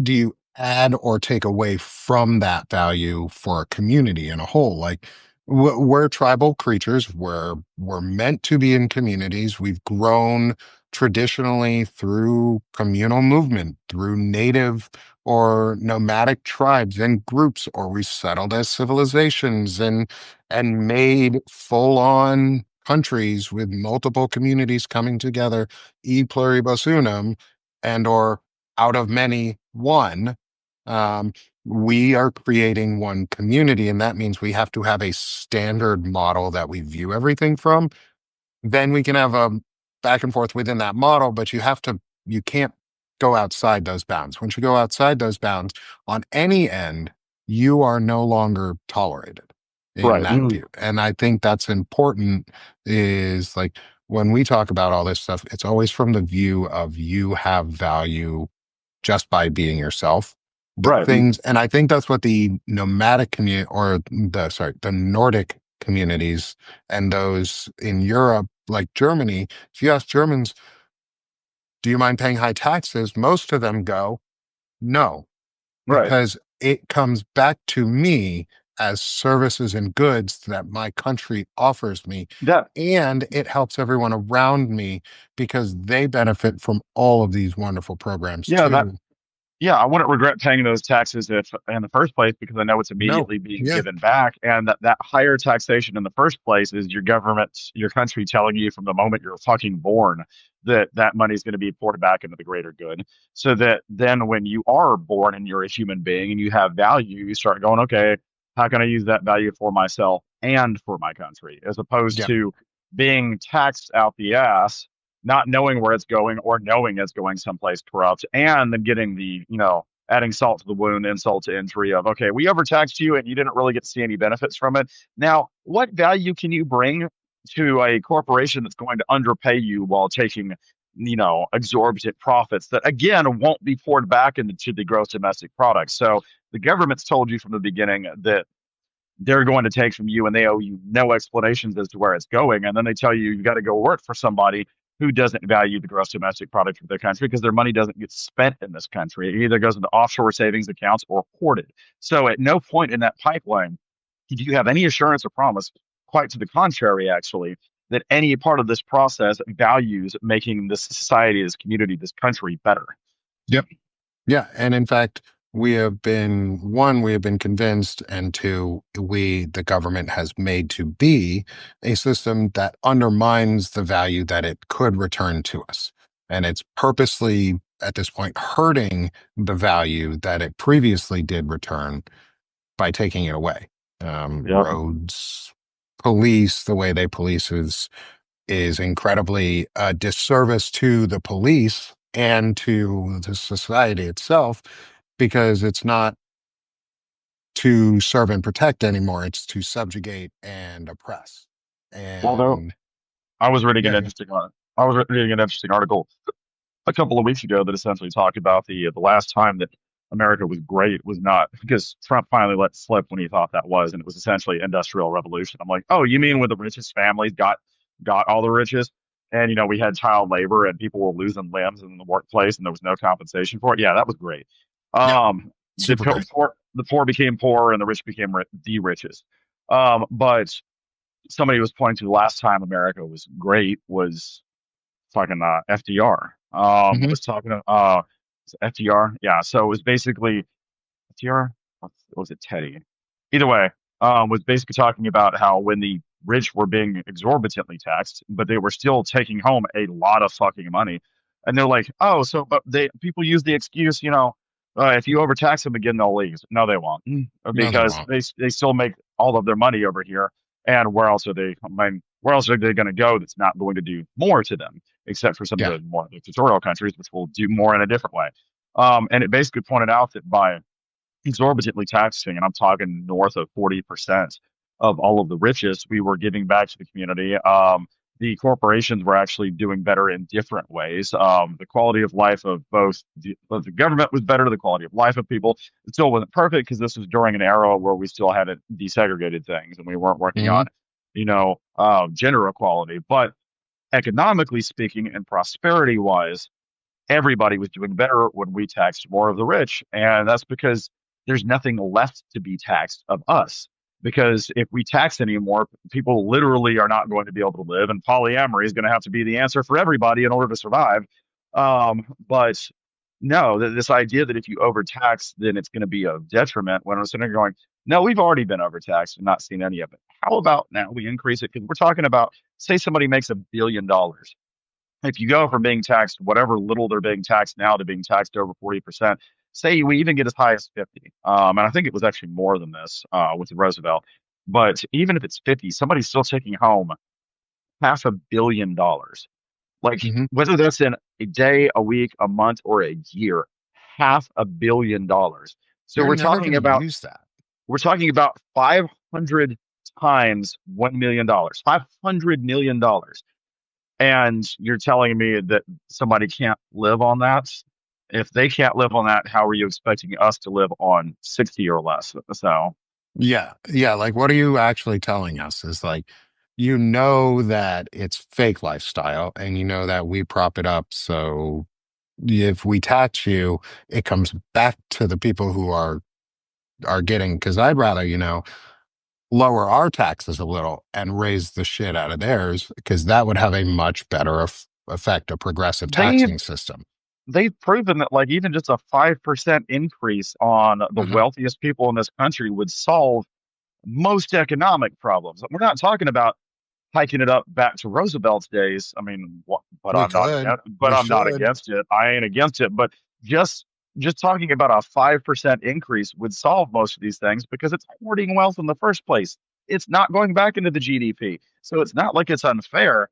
do you add or take away from that value for a community in a whole? Like we're tribal creatures. We're meant to be in communities. We've grown traditionally through communal movement, through native or nomadic tribes and groups, or we settled as civilizations and made full-on countries with multiple communities coming together, e pluribus unum, and or out of many one. we are creating one community, and that means we have to have a standard model that we view everything from. Then we can have a back and forth within that model, but you can't go outside those bounds. Once you go outside those bounds on any end, you are no longer tolerated in Right. that view. And I think that's important is like when we talk about all this stuff, it's always from the view of you have value just by being yourself. The Right. things, and I think that's what the nomadic community or the Nordic communities and those in Europe, like Germany, if you ask Germans, do you mind paying high taxes? Most of them go, no, Right. because it comes back to me as services and goods that my country offers me. That And it helps everyone around me because they benefit from all of these wonderful programs yeah, that too. yeah, I wouldn't regret paying those taxes if in the first place because I know it's No. immediately being Yeah. given back, and that higher taxation in the first place is your government, your country telling you from the moment you're fucking born that that money is going to be poured back into the greater good, so that then when you are born and you're a human being and you have value, you start going, okay, how can I use that value for myself and for my country, as opposed Yeah. to being taxed out the ass, not knowing where it's going or knowing it's going someplace corrupt, and then getting the, adding salt to the wound, insult to injury of, okay, we overtaxed you and you didn't really get to see any benefits from it. Now, what value can you bring to a corporation that's going to underpay you while taking, exorbitant profits that again won't be poured back into the gross domestic product? So the government's told you from the beginning that they're going to take from you and they owe you no explanations as to where it's going. And then they tell you got to go work for somebody who doesn't value the gross domestic product of their country because their money doesn't get spent in this country. It either goes into offshore savings accounts or hoarded. So at no point in that pipeline do you have any assurance or promise, quite to the contrary, actually, that any part of this process values making this society, this community, this country better. Yep. Yeah. And in fact, we have been convinced, and two, the government has made to be a system that undermines the value that it could return to us. And it's purposely, at this point, hurting the value that it previously did return by taking it away. Yep. Roads, police, the way they police is incredibly a disservice to the police and to the society itself because it's not to serve and protect anymore. It's to subjugate and oppress. Although And I was reading an yeah, interesting I was reading an interesting article a couple of weeks ago that essentially talked about the last time that America was great was not because Trump finally let slip when he thought that was, and it was essentially industrial revolution. I'm like, oh, you mean when the richest families got all the riches, and we had child labor and people were losing limbs in the workplace and there was no compensation for it? Yeah, that was great. yeah, The super great. poor became poorer and the rich became the richest. But somebody was pointing to the last time America was great was fucking FDR. Hmm. Was talking to FDR. Yeah, so it was basically FDR. What was it? Teddy. Either way, was basically talking about how when the rich were being exorbitantly taxed, but they were still taking home a lot of fucking money, and they're like, oh, so but they people use the excuse, if you overtax them again, they'll leave. No, they won't, No, they because won't. they still make all of their money over here, and where else are they? I mean, where else are they going to go? That's not going to do more to them, except for some of Yeah. the more dictatorial countries, which will do more in a different way. And it basically pointed out that by exorbitantly taxing, and I'm talking north of 40% of all of the richest, we were giving back to the community. The corporations were actually doing better in different ways. The quality of life of the government was better. The quality of life of people, it still wasn't perfect because this was during an era where we still hadn't desegregated things and we weren't working Hmm. on, gender equality. But economically speaking and prosperity wise, everybody was doing better when we taxed more of the rich. And that's because there's nothing left to be taxed of us. Because if we tax anymore, people literally are not going to be able to live, and polyamory is going to have to be the answer for everybody in order to survive. But no, this idea that if you overtax, then it's going to be a detriment. When I'm sitting there going, no, we've already been overtaxed and not seen any of it. How about now we increase it? Because we're talking about, say, somebody makes $1 billion. If you go from being taxed whatever little they're being taxed now to being taxed over 40%, say we even get as high as 50. And I think it was actually more than this with Roosevelt. But even if it's 50, somebody's still taking home $500 million. Like Hmm. whether that's in a day, a week, a month, or a year, $500 million. So You're never going to use that. we're talking about 500 times $1 million, $500 million. And you're telling me that somebody can't live on that? If they can't live on that, how are you expecting us to live on 60 or less? So Yeah. Yeah. Like, what are you actually telling us? Is like, you know that it's fake lifestyle and you know that we prop it up. So if we tax you, it comes back to the people who are getting, because I'd rather, lower our taxes a little and raise the shit out of theirs, because that would have a much better effect, a progressive they've taxing system. they've proven that like even just a 5% increase on the Uh-huh. wealthiest people in this country would solve most economic problems. We're not talking about hiking it up back to Roosevelt's days. I mean, but We I'm not could, against. But we I'm not should. against it. I ain't against it. But just just talking about a 5% increase would solve most of these things because it's hoarding wealth in the first place. It's not going back into the GDP, so it's not like it's unfair.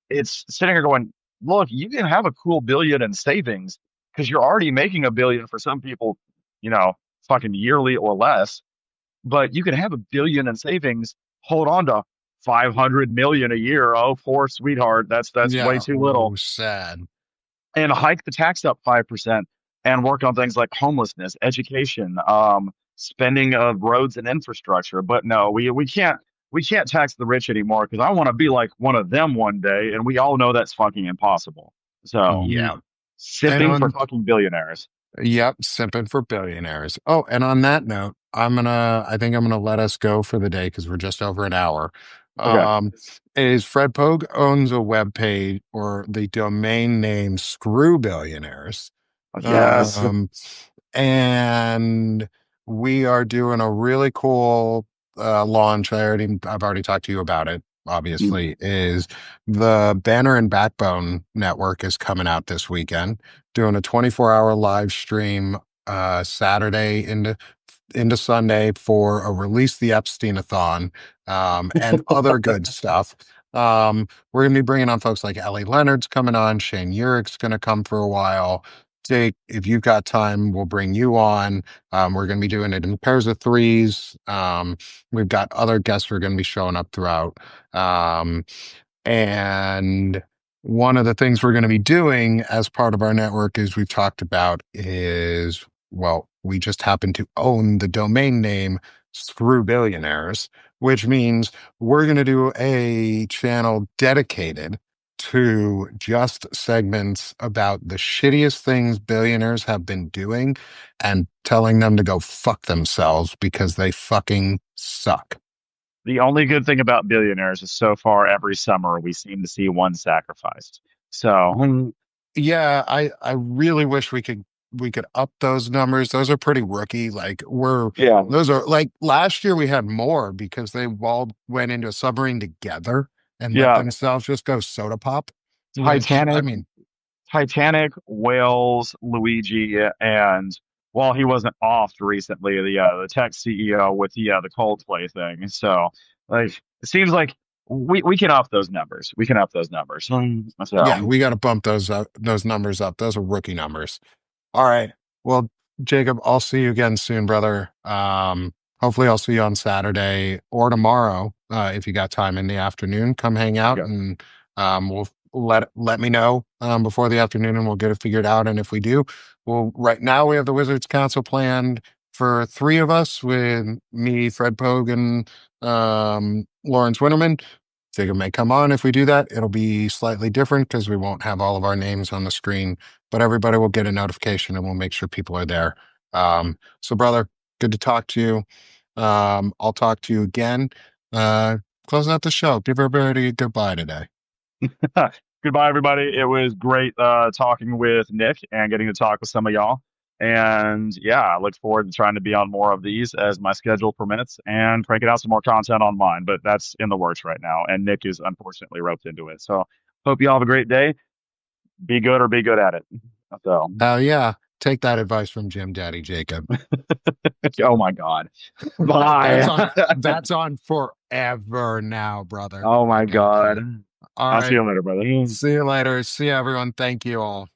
It's sitting here going, look, you can have a cool billion in savings because you're already making a billion for some people, you know, fucking yearly or less, but you can have a billion in savings, hold on to 500 million a year. Oh, poor sweetheart. That's way Yeah. too little. Oh, sad. And hike the tax up 5% and work on things like homelessness, education, spending of roads and infrastructure. But no, we can't tax the rich anymore because I want to be like one of them one day, and we all know that's fucking impossible. So Yeah. And sipping for on fucking billionaires. Yep, simping for billionaires. Oh, and on that note, I think I'm gonna let us go for the day because we're just over an hour. Okay. Is Fred Pogue owns a web page or the domain name Screw Billionaires. Yes. Um, and we are doing a really cool launch. I've already talked to you about it, obviously, is the Banner and Backbone network is coming out this weekend, doing a 24-hour live stream Saturday into Sunday for a Release the Epstein-a-thon, and other good stuff. We're going to be bringing on folks like Ellie Leonard's coming on, Shane Urick's going to come for a while. Jake, if you've got time, we'll bring you on. We're going to be doing it in pairs of threes. We've got other guests who are going to be showing up throughout. Um, and one of the things we're going to be doing as part of our network, as we've talked about, is, well, we just happen to own the domain name Screw Billionaires, which means we're going to do a channel dedicated to just segments about the shittiest things billionaires have been doing and telling them to go fuck themselves because they fucking suck. The only good thing about billionaires is so far every summer we seem to see one sacrificed. So Yeah, I really wish we could up those numbers. Those are pretty rookie. Like yeah, those are like last year we had more because they all went into a submarine together and let yeah. themselves just go soda pop, which I Titanic, mean, Titanic, Whales, Luigi, and while he wasn't offed recently, the tech CEO with the Coldplay thing. So like it seems like we can up those numbers. We can up those numbers. yeah, So we got to bump those numbers up. Those are rookie numbers. All right. Well, Jacob, I'll see you again soon, brother. Hopefully I'll see you on Saturday or tomorrow. If you got time in the afternoon, come hang out okay. and we'll let me know before the afternoon and we'll get it figured out. And if we do, well, right now we have the Wizards Council planned for three of us with me, Fred Pogue, and Lawrence Winterman. Jacob may come on. If we do that, it'll be slightly different because we won't have all of our names on the screen, but everybody will get a notification and we'll make sure people are there. So, brother, good to talk to you. I'll talk to you again. Uh, Closing out the show. Give everybody a goodbye today. Goodbye, everybody. It was great talking with Nick and getting to talk with some of y'all. And yeah, I look forward to trying to be on more of these as my schedule permits and cranking out some more content on mine. But that's in the works right now. And Nick is unfortunately roped into it. So hope you all have a great day. Be good or be good at it. So Hell yeah. Take that advice from Gym Daddy Jacob. Oh my God. That's Bye. on that's on forever now, brother. Oh my Okay. God. All I'll see right. you later, brother. See you later. See you, everyone. Thank you all.